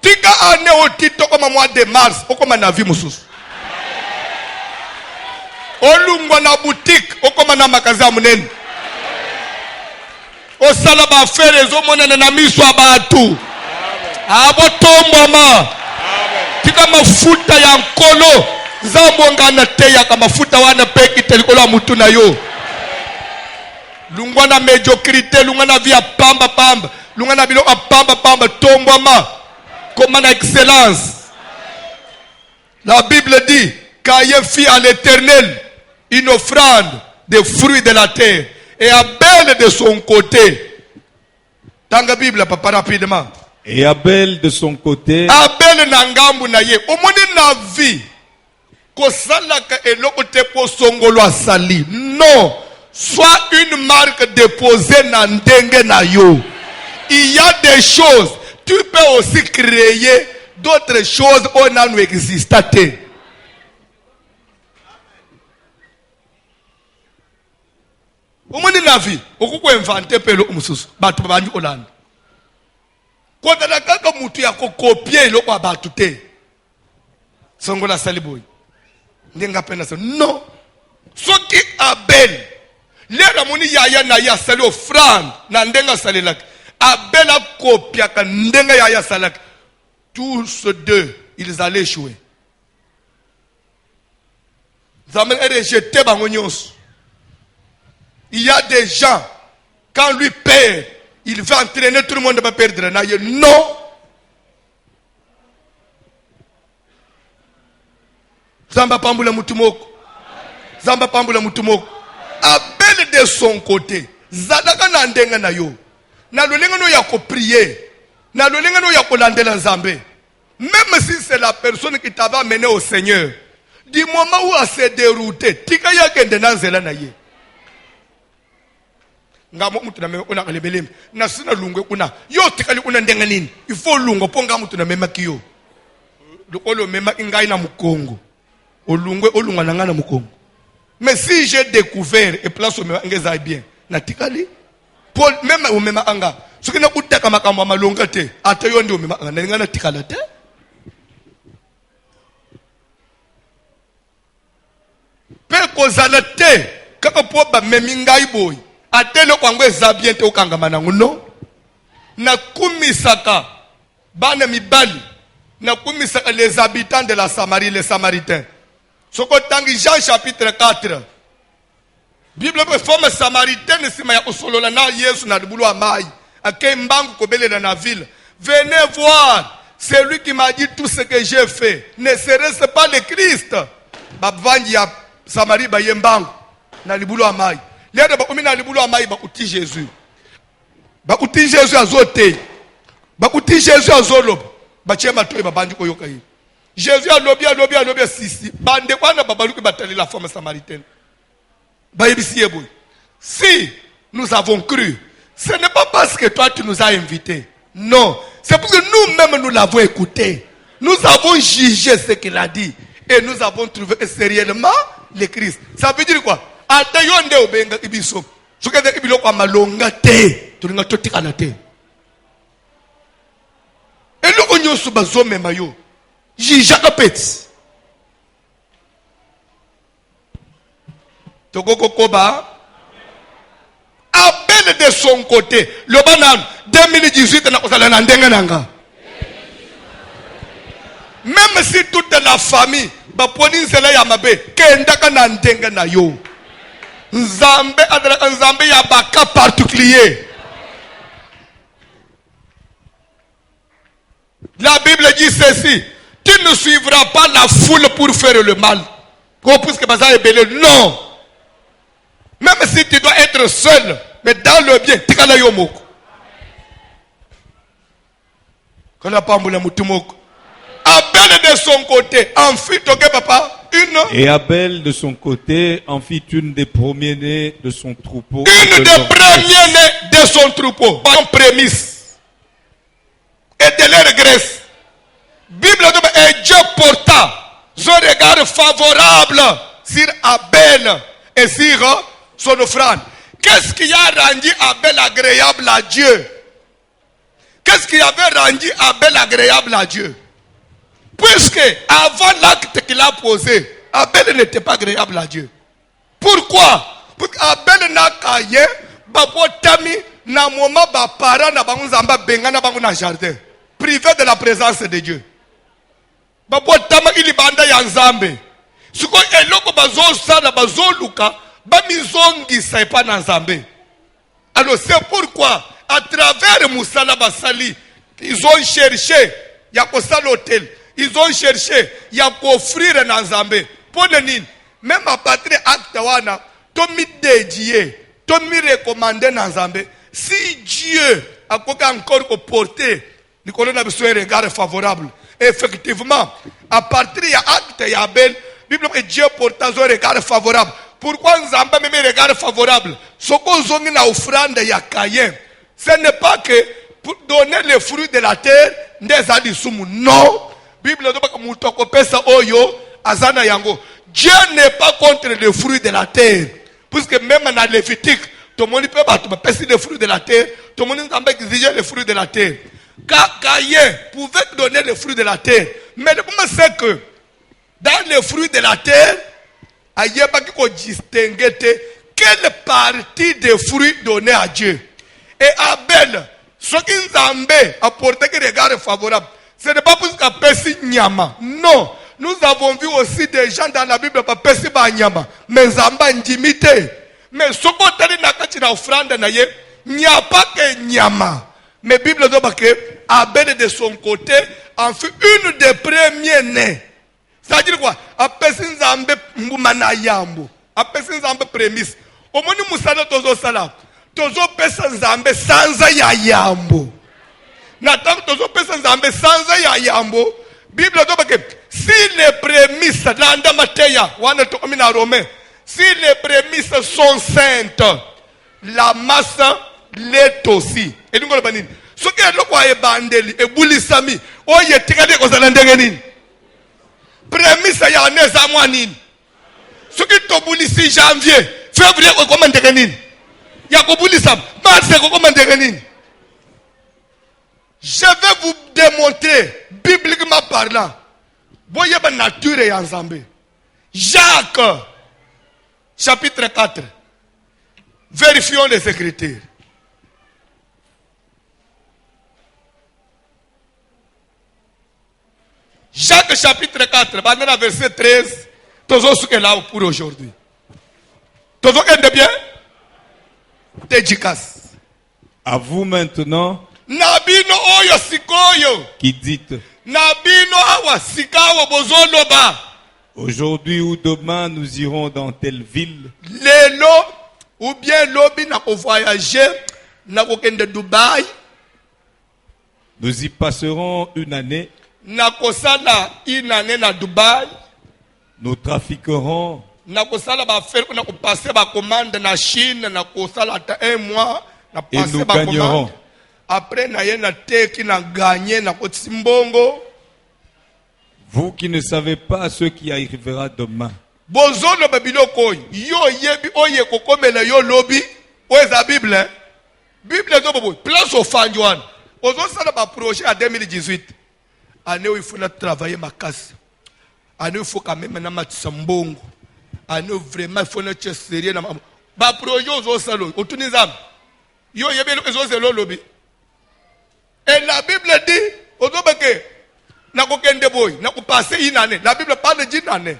tika ane au titre comme mois de mars, au comme un avis moussous. Olungwa na boutique okoma na makaza munene osala ba fere zo monene na miso abatu abo tombama tika mafuta ya nkolo zambo ngana teya ka mafuta wana peki telikolo mutu na yo lungwa na mediocrité lungwa na via pamba pamba lungwa na bilo pamba pamba tombama comme na excellence. La Bible dit qu'Aïe fit à l'Éternel une offrande des fruits de la terre. Et Abel de son côté. Dans la Bible, papa, rapidement. Et Abel de son côté. Abel nangambu na ye. Omoni na vie. Kosalaka eloko te po songolo asali. Non. Soit une marque déposée na ndenge na yo. Il y a des choses. Tu peux aussi créer d'autres choses où on n'existe pas. Omoni na vie, okuko inventer pelo umususu, batu babandi olanda. Kota na kaka mutu ya ko copier eloko ya batu te. Songola saliboy. Ndenga pena se non. Soki Abel, lera moni yaya na ya sali offrande na ndenga salelak. Abel a copia ka ndenga yaya salak. Tous deux, ils allaient échouer. Zamen est rejeté bango nyonso. Il y a des gens, quand lui perd, il va entraîner tout le monde à perdre. Non. Zamba pambula mutumoko. Zamba pambula mutumoko. Abel de son côté. Zadaka na ndenga na yo. Na lolenga no ya ko prier. Na lolenga no ya ko landela nzambe. Même si c'est la personne qui t'avait amené au Seigneur. Du moment où elle s'est déroutée, tika ya kende na nzela na ye. Ngamo mutu na mema una kalebelem na sina lungwe kuna yo tikali una ndenga nini il faut lungo ponga mutu na mema kiyo lokolo mema ingai na mukongo olungwe olunga na ngana mukongo. Mais si j'ai découvert et place au mema ngeza bien na tikali Paul même au mema anga soki na kutaka makambo malonga te ata yo ndi o mema anga ngana tikala te. Pe kozala te kaka po ba memi ngai boy atelo kwangwe za bien te okangama nango no na kumisaka bana mibali na kumisaka les habitants de la Samarie, les Samaritains Sokotangi Jean chapitre 4. Bible pe femme samaritaine sima ya kosolola na Yesu na libulu amai. Ake mbangu kobele na ville. Venez voir celui qui m'a dit tout ce que j'ai fait. Ne serait-ce pas le Christ? Babvangi ya Samari ba yembangu na libulu amai. Lede ba komina libulu amai ba uti Jésus. Ba uti Jésus azote. Ba uti Jésus azoloba. Ba chema to ba bandi ko yoka yi. Jésus a lobby sisi. Bande kwana babaluki batali la femme samaritaine. Si nous avons cru, ce n'est pas parce que toi tu nous as invités. Non. C'est parce que nous-mêmes nous l'avons écouté. Nous avons jugé ce qu'il a dit. Et nous avons trouvé que c'est réellement le Christ. Ça veut dire quoi? Atayonde obenga ibiso. Sukade ibilo kwa malonga te. Tulinga totika na te. Elo onyosu bazome mayo. Jijaka peti. Togoko koba. Abel de son côté. Le banan 2018 na kozala na ndenga nanga. Même si toute la famille baponi nzela ya mabe kendaka na ndenga na yo. Nzambe adala nzambe ya baka particulier. La Bible dit ceci. Tu ne suivras pas la foule pour faire le mal. Non. Même si tu dois être seul, mais dans le bien, tu as yomoko. Abel de son côté, en fit, ok papa, une. Et Abel de son côté en fit une des premiers-nés de son troupeau. Une des premiers-nés de son troupeau. En prémisse. Et de leur graisse. Bible et Dieu porta son regard favorable sur Abel et sur son offrande. Qu'est-ce qui a rendu Abel agréable à Dieu? Qu'est-ce qui avait rendu Abel agréable à Dieu? Puisque avant l'acte qu'il a posé, Abel n'était pas agréable à Dieu. Pourquoi? Parce qu'Abel n'a qu'aillé, babotami, na moment bapara na bangu zamba benga na bangu na jardin, privé de la présence de Dieu. Babotama ili banda ya nzambe. Suko eloko bazo sana bazo luka, bamizongi saipa na nzambe. Alors c'est pourquoi, à travers Moussala Basali, ils ont cherché, il y a ça l'hôtel, ils ont cherché, il y a offrir na nzambe. Pour le nid, même à partir acte wana, tomi dédié, tomi recommandé na nzambe. Si Dieu a encore porté, Nicolas n'a besoin de regard favorable. Effectivement, à partir de l'acte de Abel, Bible que Dieu porte un regard favorable. Pourquoi nous avons même un regard favorable? Ce qu'on a na offrande ya Caïn, ce n'est pas que pour donner les fruits de la terre, des adisumu. Non. Bible dit que mutoko pesa oyo azana yango. Dieu n'est pas contre les fruits de la terre. Puisque même dans Lévitique, tout le monde peut passer les fruits de la terre. Tout le monde exige les fruits de la terre. Caïn pouvait donner les fruits de la terre. Mais le problème c'est que dans les fruits de la terre, il y a pas qu'on distingue quelle partie des fruits donnés à Dieu. Et Abel, ce qui nous a apporté un regard favorable, ce n'est pas pour qu'il pèse nyama. Non. Nous avons vu aussi des gens dans la Bible qui pèsent nyama. Mais Zamba intimité. Mais ce qu'on a dit dans l'offrande, il n'y a pas que nyama. Mais la Bible dit que Abel de son côté en fut une des premiers nés. C'est-à-dire quoi? Après Nzambe mbumana yambo. Après Nzambe prémisse. Au moins nous musala tozo sala. Tozo pesa Nzambe sanza ya yambo. Natang tozo pesa Nzambe sanza ya yambo. Bible dit que si les prémices landa mateya wana to amina romain. Si les prémices sont saintes, la masse l'est aussi. Et nous allons dire, ce qui est le quoi est bandeli et boulisami, oh y est tiré aux alendengenines. Prémisse ya neza mwanine. Ce qui est boulisi janvier, février comment degenine. Ya ko boulisam, mars comment degenine. Je vais vous démontrer bibliquement parlant. Voyez la nature et ensemble. Jacques chapitre 4. Vérifions les Écritures. Jacques chapitre 4, verset 13. Tozo ce là pour aujourd'hui. Tozo kende bien? Dédicace. À vous maintenant Nabino oyo sikoyo. qui dites Nabino awa sikawo bozoloba. aujourd'hui ou demain nous irons dans telle ville. Lelo ou bien lobi na ko voyager na ko kende Dubaï. Nous y passerons une année. Na ko sala une année na Dubaï. Nous trafiquerons. Na ko sala ba faire na ko passer ba commande na Chine na ko sala ta un mois na Et passer nous ba gagnerons. commande. Après na ye na teki na gagner na ko tsimbongo. Vous qui ne savez pas ce qui arrivera demain. Bozono babiloko yo yebi oye kokomela yo lobi oza Bible hein? Bible zo bobo place au fanjwan. Ozo sala ba projet à 2018. Année où il faut travailler ma casse. Année où il faut quand même na matsambongo. Année où vraiment il faut être sérieux na ba projet ozo sala otunizam. Yo yebi ozo sala lobi. Et la Bible dit ozo beke na kokende boy na ko passer une année. La Bible parle d'une année.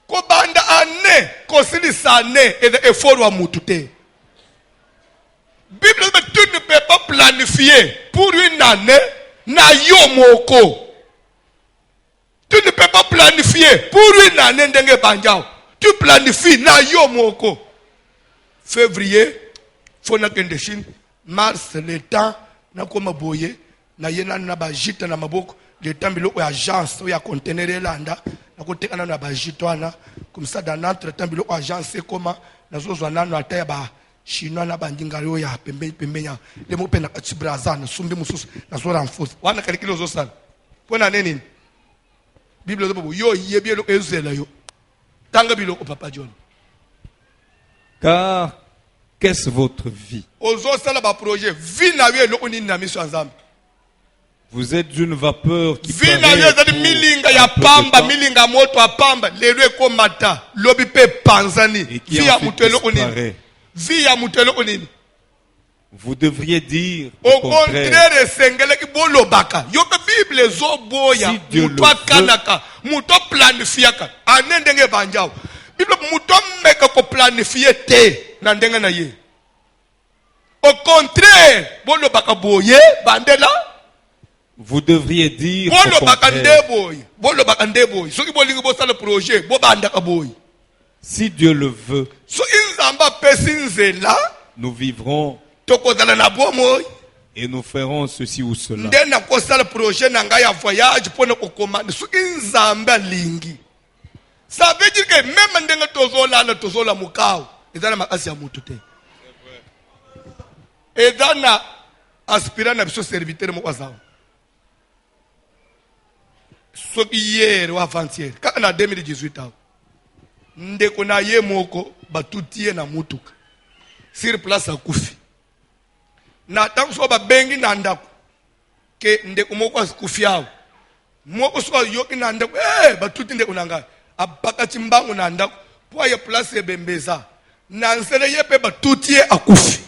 Kobanda année kosilisa année et effort wa mutu te. Bible dit tu ne peux pas planifier pour une année na yo moko. Tu ne peux pas planifier pour une année ndenge banjao. Tu planifies na yo moko. Février fona kende Chine, mars le temps na koma boye na yena na bajita na maboko le temps biloko ya agence ou ya conteneur elanda na koteka na bajitwana comme ça dans notre temps biloko agence comment na zozwa nano ata ya ba chinois na bandinga yo ya pembe ya le mo pena kati brazana sumbi mususu na zo renforce wana kalikilo zo sana pona neni Bible zo yo yebi lo ezela yo tanga biloko papa John. Car qu'est-ce votre vie? Ozo sala ba projet vie na yo lo oni na miso nzambe. Vous êtes une vapeur qui vie na paraît yo zali pour milinga un ya peu de pamba temps milinga moto ya pamba lelo ekomata lobi pe panzani et qui vie ya ensuite mutelo onini disparaît. vie ya mutelo onini. Vous devriez dire Au au contraire, contraire esengelaki bolobaka yo pe Bible ezoboya Si Dieu mutu le akanaka mutu planifiaka ane ndenge banjao Bible mutu meka ko planifie te na ndenge na ye. Au contraire bolobaka boye bandela vous devriez dire au bolobaka contraire, ndeboy bolobaka ndeboy soki bolingi bosala projet bobandaka boy si Dieu le veut, soki nzambe apesi nzela nous vivrons tokozala na bomoi et nous ferons ceci ou cela. nde nakosala projet na ngai ya voyage mpona kokomanda soki nzambe alingi. Ça veut dire que même ndenge tozolala tozolamuka awa eza na makasi ya mutu te eza na aspirant na biso serviteur moko azawa soki hier ou avant-hier kaka na 2018 awa ndeko na ye moko batuti ye na mutuka sur place akufi na tango so babengi na ndako ke ndeko moko akufi awa moko so yoki na ndako batuti ndeko na ngai abakati mbangu na ndako po aye place ebembeza na nsele ye pe batuti ye akufi.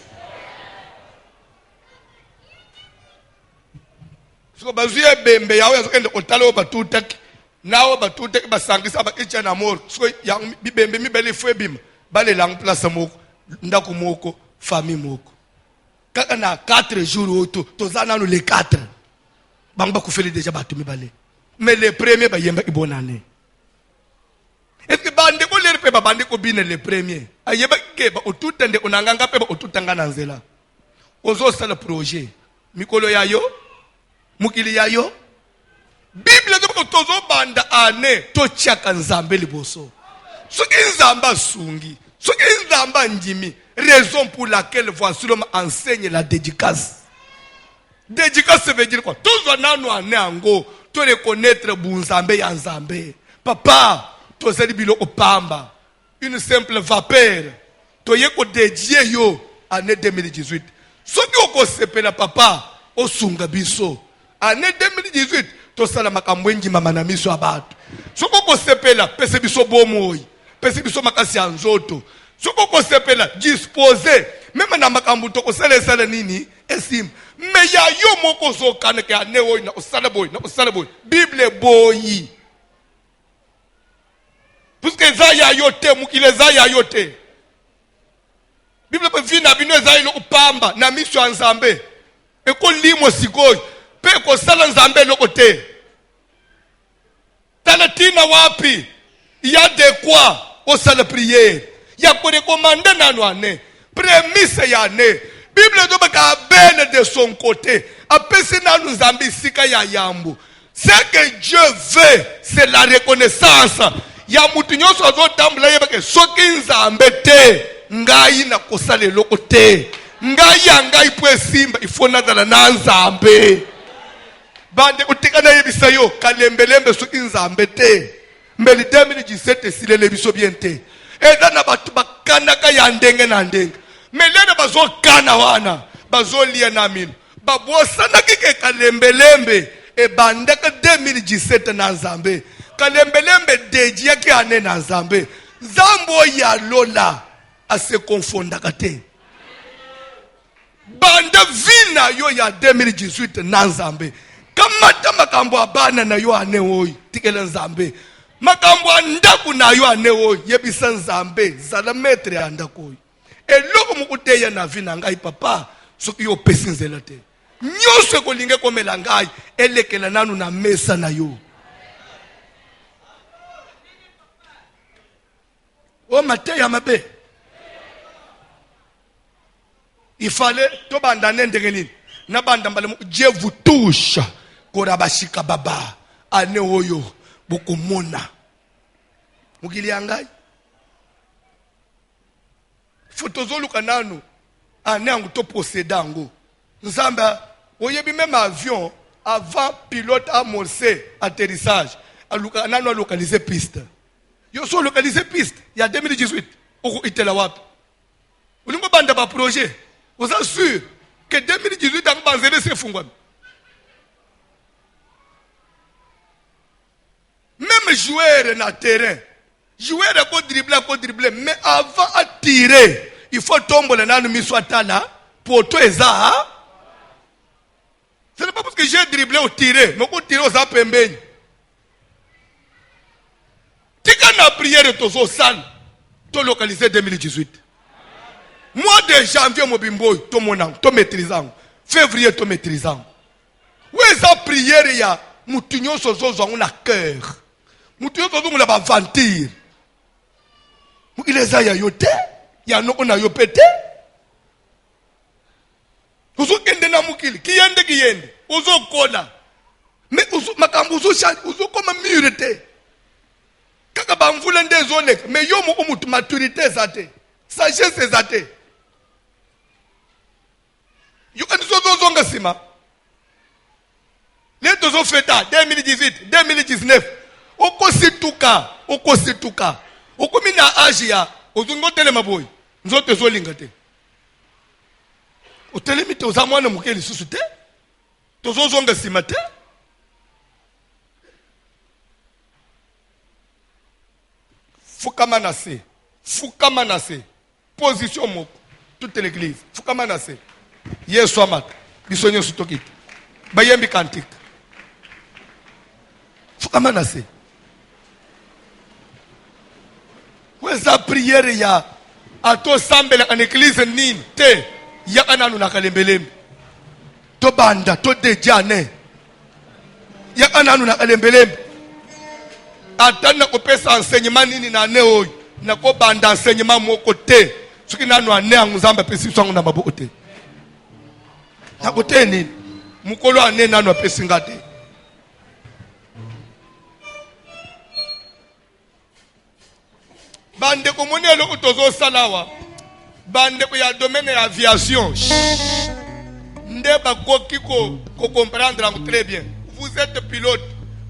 So bazwi ebembe yawe yazokende otala o batutaki nawo batutaki basangisa ba icha na moro so ya bibembe mibele fwe bima bale lang place moko ndako moko famille moko kaka na 4 jours auto tozana no les 4 bango bakufeli déjà batu mibale mais les premiers ba yemba ibonane. Est-ce que bande ko le pe ba bande ko bine les premiers ayeba ke ba otutende onanganga pe ba otutanga na nzela ozo sala projet mikolo yayo mukili yayo Bible zo tozo banda ane to chaka nzambe liboso soki nzamba sungi soki nzamba ndimi raison pour laquelle voici l'homme enseigne la dédicace. Dédicace veut dire quoi? Tozo nanu ane ango to reconnaître bunzambe ya nzambe papa to zeli biloko pamba une simple vapeur to yeko dédié yo année 2018 soki oko sepela papa osunga biso année 2018 tosala makambo njima manamiso abatu soko ko sepela pese biso bomoi pese biso makasi ya nzoto soko ko sepela disposer même na makambo to ko sala nini esim me ya yo moko zokana ke ane oyi na osala boy Bible boyi puisque za ya yote mukile za ya yote Bible pe vina bino za ilo upamba na miso ya Nzambe eko limo sikoyo pe ko sala Nzambe lokote talatina wapi ya de quoi au sala prière ya ko recommander nanu ane prémisse ya ne Bible doit ka bene de son côté apesi nanu Nzambe sika ya yambu. Ce que Dieu veut, c'est la reconnaissance. Ya mutu nyonso azotambula yebake soki Nzambe te ngai na kosala eloko te ngai ya ngai po esimba ifo nazala na Nzambe bande kutikana yebisa yo kalembelembe soki Nzambe te mbeli 2017 esilele biso bien te eza na batu bakanaka ya ndenge na ndenge melena bazokana wana bazolia na mino babosanaki ke kalembelembe ebandaka 2017 na Nzambe kalembelembe deji yake ane na Nzambe Nzambo ya lola ase confondaka te banda vina yo ya 2018 na Nzambe kamata makambo abana na yo ane oyi tikele Nzambe makambo andaku na yo ane oyi yebisa Nzambe zala metre ya ndaku oyi eloko mukuteya na vina ngai papa soki yo pesi nzela te nyonso ekolinge komela ngai elekela nanu na mesa na yo o mateya mabe il fallait to banda ndenge nini na banda mbale Dieu vous touche korabashika baba ane oyo bokomona mukili yangai fotozoluka nanu ane angu to possédango Nzambe oyebi même avion avant pilote amorcé atterrissage aluka nanu localiser piste yo so localiser piste il y a 2018 oko itela wapi ulingo banda ba projet vous êtes sûr que 2018 dans banzele se fungwa même joueur na terrain joueur ko dribbler mais avant à tirer il faut tomber nanu miso tala poto eza ce n'est pas parce que j'ai dribblé ou tiré mais ko tirer aux apembeni tika na prière tozo sal to localiser 2018 mois de janvier mobimboy to monang to maîtrisant février to maîtrisant ouais ça prière ya mutu nyonso zozo na cœur mutu nyonso zozo la ba ventir mukile za ya yote ya noko na yo pete uzo kende na mukili kiyende uzo kola mais uzo makambo uzo koma murete kaka bamvula ndezoleka mais yo mo umutu maturité zate sagesse zate yo kan zonga sima les deux fêta 2018 2019 okosituka okomina Asia ozungo telema boy nzote zolinga te otelemi te ozamwana mukeli susu te tozozonga sima te fukama na se position moko toute l'église fukama na se yesu amata biso nyonso tokita bayembi kantika fukama na se weza priere ya ato sambela en église nini te yaka nanu na kalembelembe to banda to dejane yaka nanu na kalembelembe atana kopesa enseignement nini na ne oyo na ko banda enseignement moko te soki nanu ane ya Nzambe apesi biso na maboko te na kote nini mukolo ane nanu apesi nga te bande ko moni eloko tozosalawa bande ko ya domaine ya aviation nde bakoki ko comprendre très bien vous êtes pilote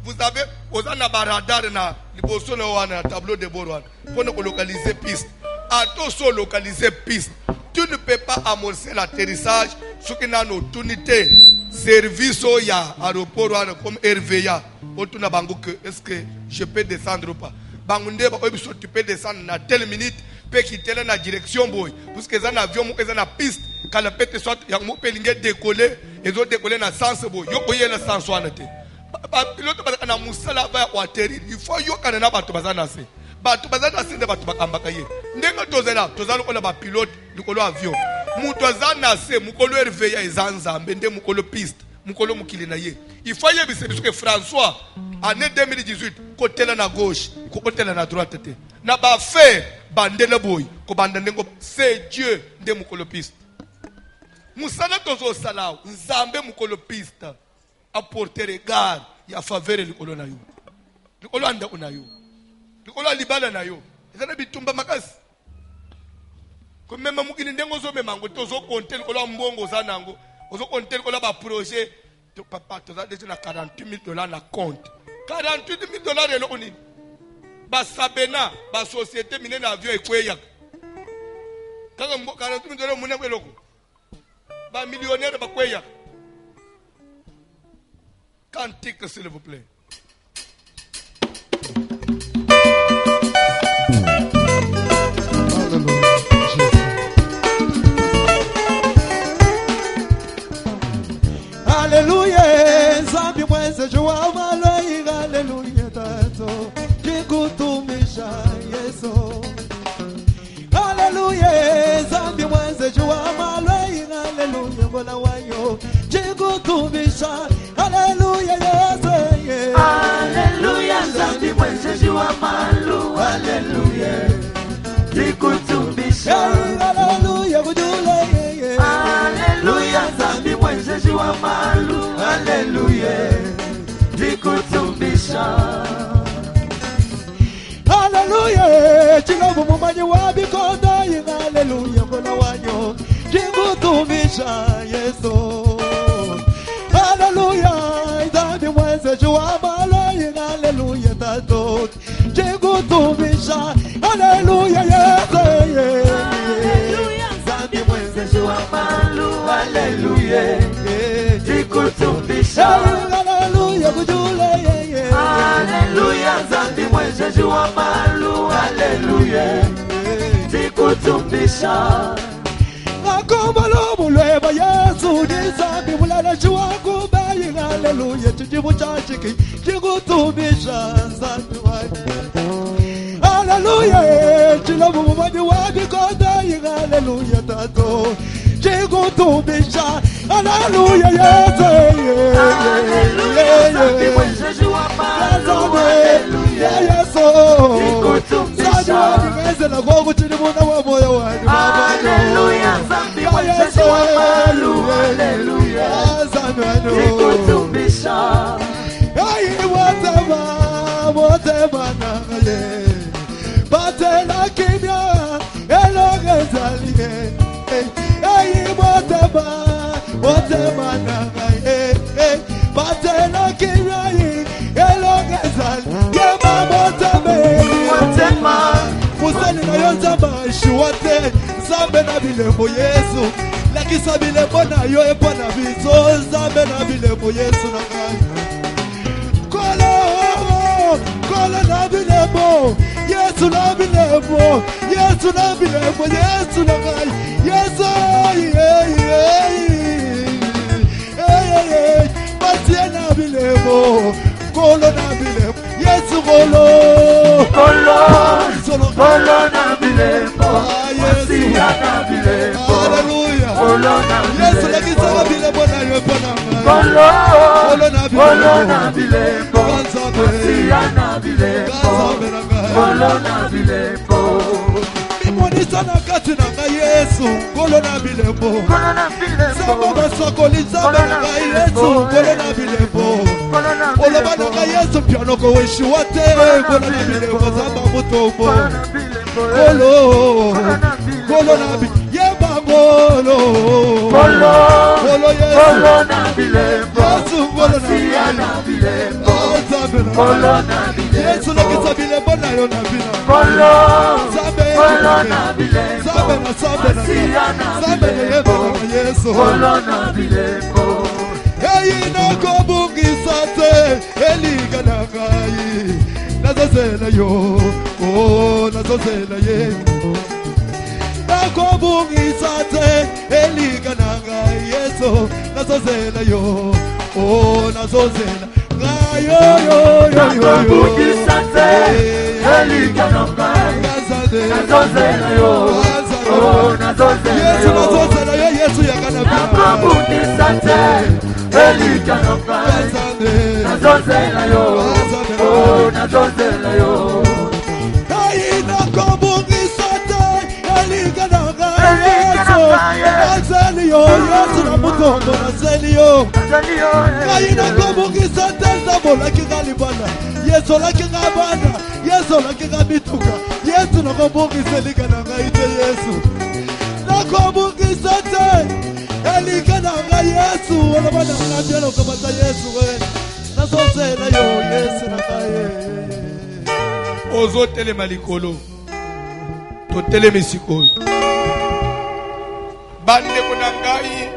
vous avez osana baradar na liboso na wana tableau de bord wana pour localiser piste ato so localiser piste tu ne peux pas amorcer l'atterrissage soki nano tunité service ya aéroport wana comme RVA otuna bango que est-ce que je peux descendre ou pas bangunde ba obiso tu peux descendre na telle minute peut quitter la direction boy parce que ça na avion mo eza na piste kala pete soit ya mo pelinge décoller et zo décoller na sens boy yo oyela sens wana te ba pilote ba na musala ba atterrir il faut yo kana na bato bazana se bato bazana sinde bato bakambaka ye ndenga tozala kola ba pilote likolo avion mutu azana se mukolo RVA ezanzambe nde mukolo piste mukolo mukili na ye il faut yebisa biso que François année 2018 kotela na gauche kotela na droite te na ba faire bandele boy ko banda ndengo c'est Dieu nde mukolo piste musala tozo salao nzambe mukolo piste apporter regard ya faveur likolo na yo likolo anda una yo likolo libala na yo ezana bitumba makasi ko mema mukili ndengo zo memango tozo compter likolo mbongo zanango ozo compter likolo ba projet to papa toza déjà na $48,000 na compte $48,000 elo oni ba sabena ba société minene avion ekweya kanga $48,000 muna kweloko ba millionnaire ba kweya cantique s'il vous plaît. Alléluia, Zambi mwenze jua maloi, Alléluia tato, jikutumisha Yesu. Alléluia, Zambi mwenze jua maloi, Alléluia mbona wayo, jikutumisha, Alléluia Yesu. Alléluia, Zambi mwenze jua malu, Alléluia, jikutumisha. Alléluia kujule. Alléluia, Zambi mwenze jua malu, Alléluia, jikutumisha. Alléluia, chinobu mumanyi wabikoda, Alléluia mbona wanyo, jikutumisha Yesu. Alléluia, Zambi mwenze jua malu, Alléluia tato, jikutumisha, Alléluia Yesu. Alléluia, Zambi mwenze jua malu, Alléluia, jikutumisha. Alléluia kujule. Alléluia, Zambi mwenze jua malu, Alléluia, jikutumisha. Akombalo mulweba Yesu ni Zambi mulala jua kubayi, Alléluia tujibu chachiki jikutumisha Zambi wai. Alléluia, chilabu mumanyi wabikoda, Alléluia tato, jikutumisha, Alléluia Yesu. Alléluia, Zambi mwenze jua malu, Alléluia, jikutumisha. Alléluia, Zambi mwenze jua malu, Alléluia, jikutumisha. Batela kimya elogezalie ei motema nangaye batela kimya elogezalie yema motema musani na yonzamba shuwate zambe na bilembo Yesu lakisa bilembo na yo epona bizo zambe na bilembo Yesu nangaye Kola na bilembo Yesu na bilembo Yesu na bilembo Yesu na gai Yesu Batie na bilembo Kolo na bilembo Yesu kolo na bilembo Batie na bilembo Hallelujah Yesu na kisa bilembo na yopona Kolo na bilembo Batie na bilembo Kolo na bilembo Mimonisa na kati na nga Yesu Kolo na bilembo Saba masokoli zaba na nga Yesu Kolo na bilembo Oloba na nga Yesu piano koweshi wate Kolo na bilembo zaba mutombo Kolo na bilembo Yeba ngolo Kolo na bilembo Yesu kolo na bilembo Yesu na kisa bilembo na yo na bina Kolo na bilembo Sabe na yeba na Yesu Kolo na bilembo Eyi na kobungisa te Eliga na gai Nazozela yo Nazozela ye Nakobungisa te Eliga na gai Yesu Nazozela yo Nazozela Nakobungisa te Elika na ngai nazozela yo oh nazozela yo Yesu yakana nakobundisa te Elika na ngai nazozela yo oh nazozela yo nakobundisa te Elika na ngai nazeli yo Yesu na mutombo nazeli yo ngai nakobundisa te nzambolaki nga libanda Yesu laki nga bana Yesu laki nga bituka Yesu nakobundisa Elika na ngai te Yesu nakobundisa te Elika na ngai Yesu olobana nga ndielo kabata Yesu nazozela yo Yesu na ngai Ozo telema likolo totelemi sikoyo bandeko na ngai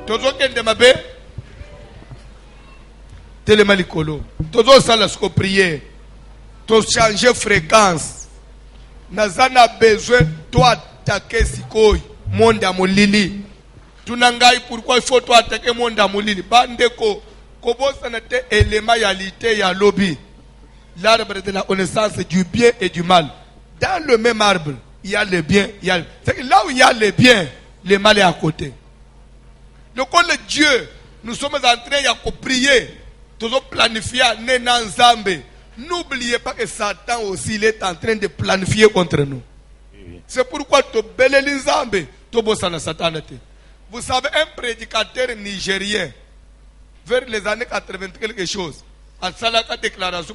tozokende mabe telema likolo tozosala siko priere tochange fréquence naza na besoin toatake sikoyo monde ya molili tuna ngai pourquoi il faut toatake monde ya molili bandeko kobosana te elema ya lite ya lobi l'arbre de la connaissance du bien et du mal. Dans le même arbre, il y a le bien, il y a... C'est que là où il y a le bien, le mal est à côté. Donc, quand le Dieu, nous sommes en train de prier, nous avons planifié Nena Nzambe. N'oubliez pas que Satan aussi, il est en train de planifier contre nous. C'est pourquoi tu belle Nzambe, tu bosses Satan. Vous savez, un prédicateur nigérien, vers les années 80 quelque chose, à Salaka déclaration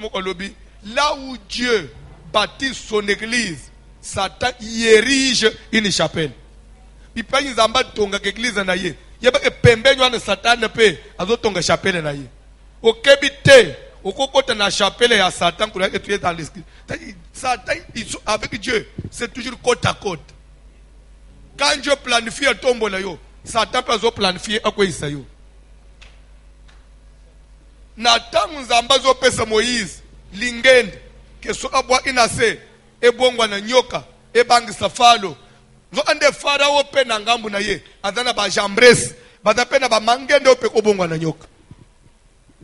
là où Dieu bâtit son église, Satan y érige une chapelle. Il peut y avoir une église na ye. Il y a que pembenyo na Satan pe azotonga chapelle na ye. Au kebite, au kokota na chapelle ya Satan pour que tu es dans l'esprit. Satan avec Dieu, c'est toujours côte à côte. Quand Dieu planifie un tombeau na yo, Satan peut planifier à quoi il s'ayo. Na tangu nzamba zopesa Moïse lingende ke soka bwa inase ebongwa na nyoka ebangisa falo zo ande farao pe na ngambu na ye azana ba jambres bazapena ba mangende ope kobongwa na nyoka.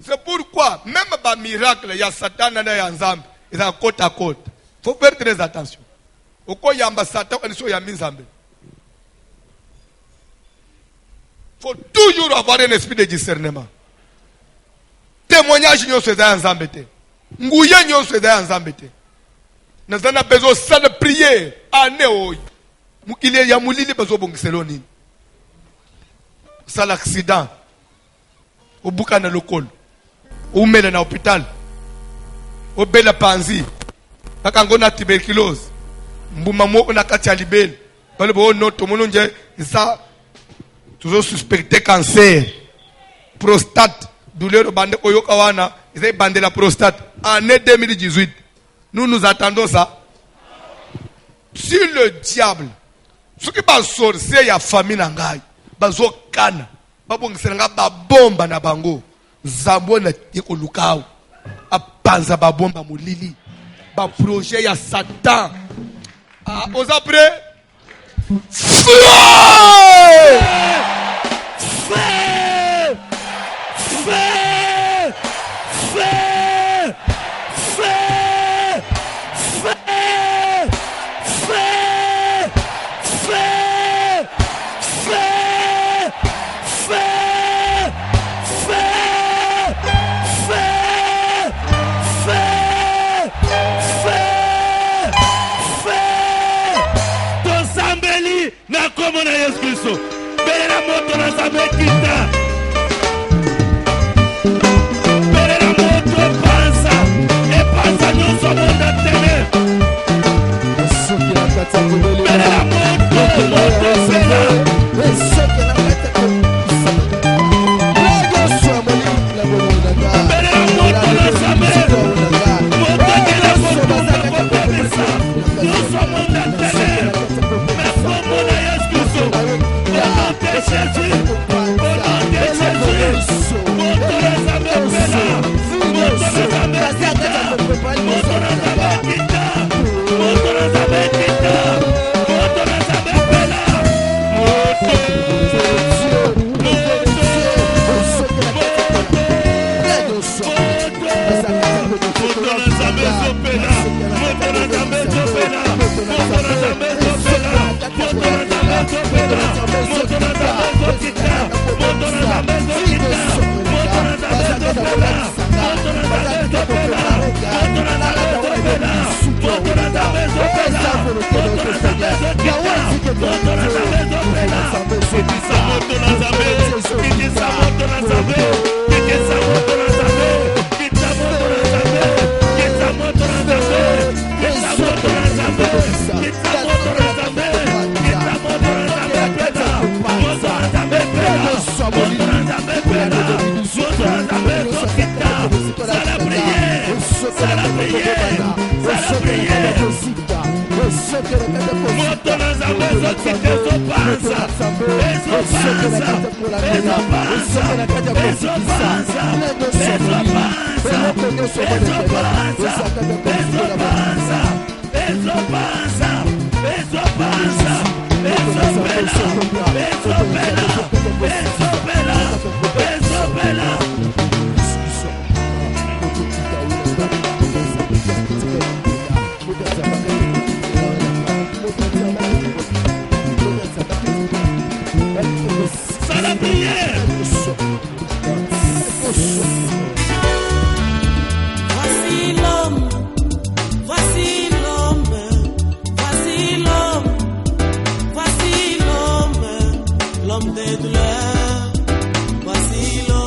C'est pourquoi même ba miracle ya Satan na ya Nzambe ils sont côte à côte. Faut faire très attention. Oko yamba Satan aniso ya Nzambe. Faut toujours avoir un esprit de discernement. Témoignage nyonso eza Nzambe te. Nguye nyonso eza Nzambe te. Nazana bezo sala prière ane oyo. Mukile ya mulili bezo bongiselo nini. Sala accident. Obuka na lokolo. Umela na hôpital. Obela panzi. Bakangona tuberculose. Mbuma moko na kati ya libele. Bale bo noto mononje ça toujours suspecté cancer. Prostate. Douleur au bande Oyokawana, ils ont bandé la prostate. Année 2018. Nous attendons ça. Si le diable, ce qui va sorcier, il y a famine en gaï. Bazo kana. Babong senanga ba bomba na bango. Zambo na tiko lukao. A panza ba bomba mulili. Ba projet ya Satan. Ah, aux après. Como na Yesu Kristo berera moto na zamekita berera moto panza e panza nyonso monda tene berera moto sela berera moto na zame moto kela moto nyonso monda tene. Moto na Nzambe ezotika ezopanza. Ezopanza. Ezopanza. Ezopanza. Ezopanza. Ezopanza. Ezopanza. Ezopanza. Ezopanza. Ezopela. Ezopela. Ezopela. Ezopela. C'est la prière. Voici l'homme, voici l'homme, voici l'homme, voici l'homme, l'homme des douleurs, voici l'homme.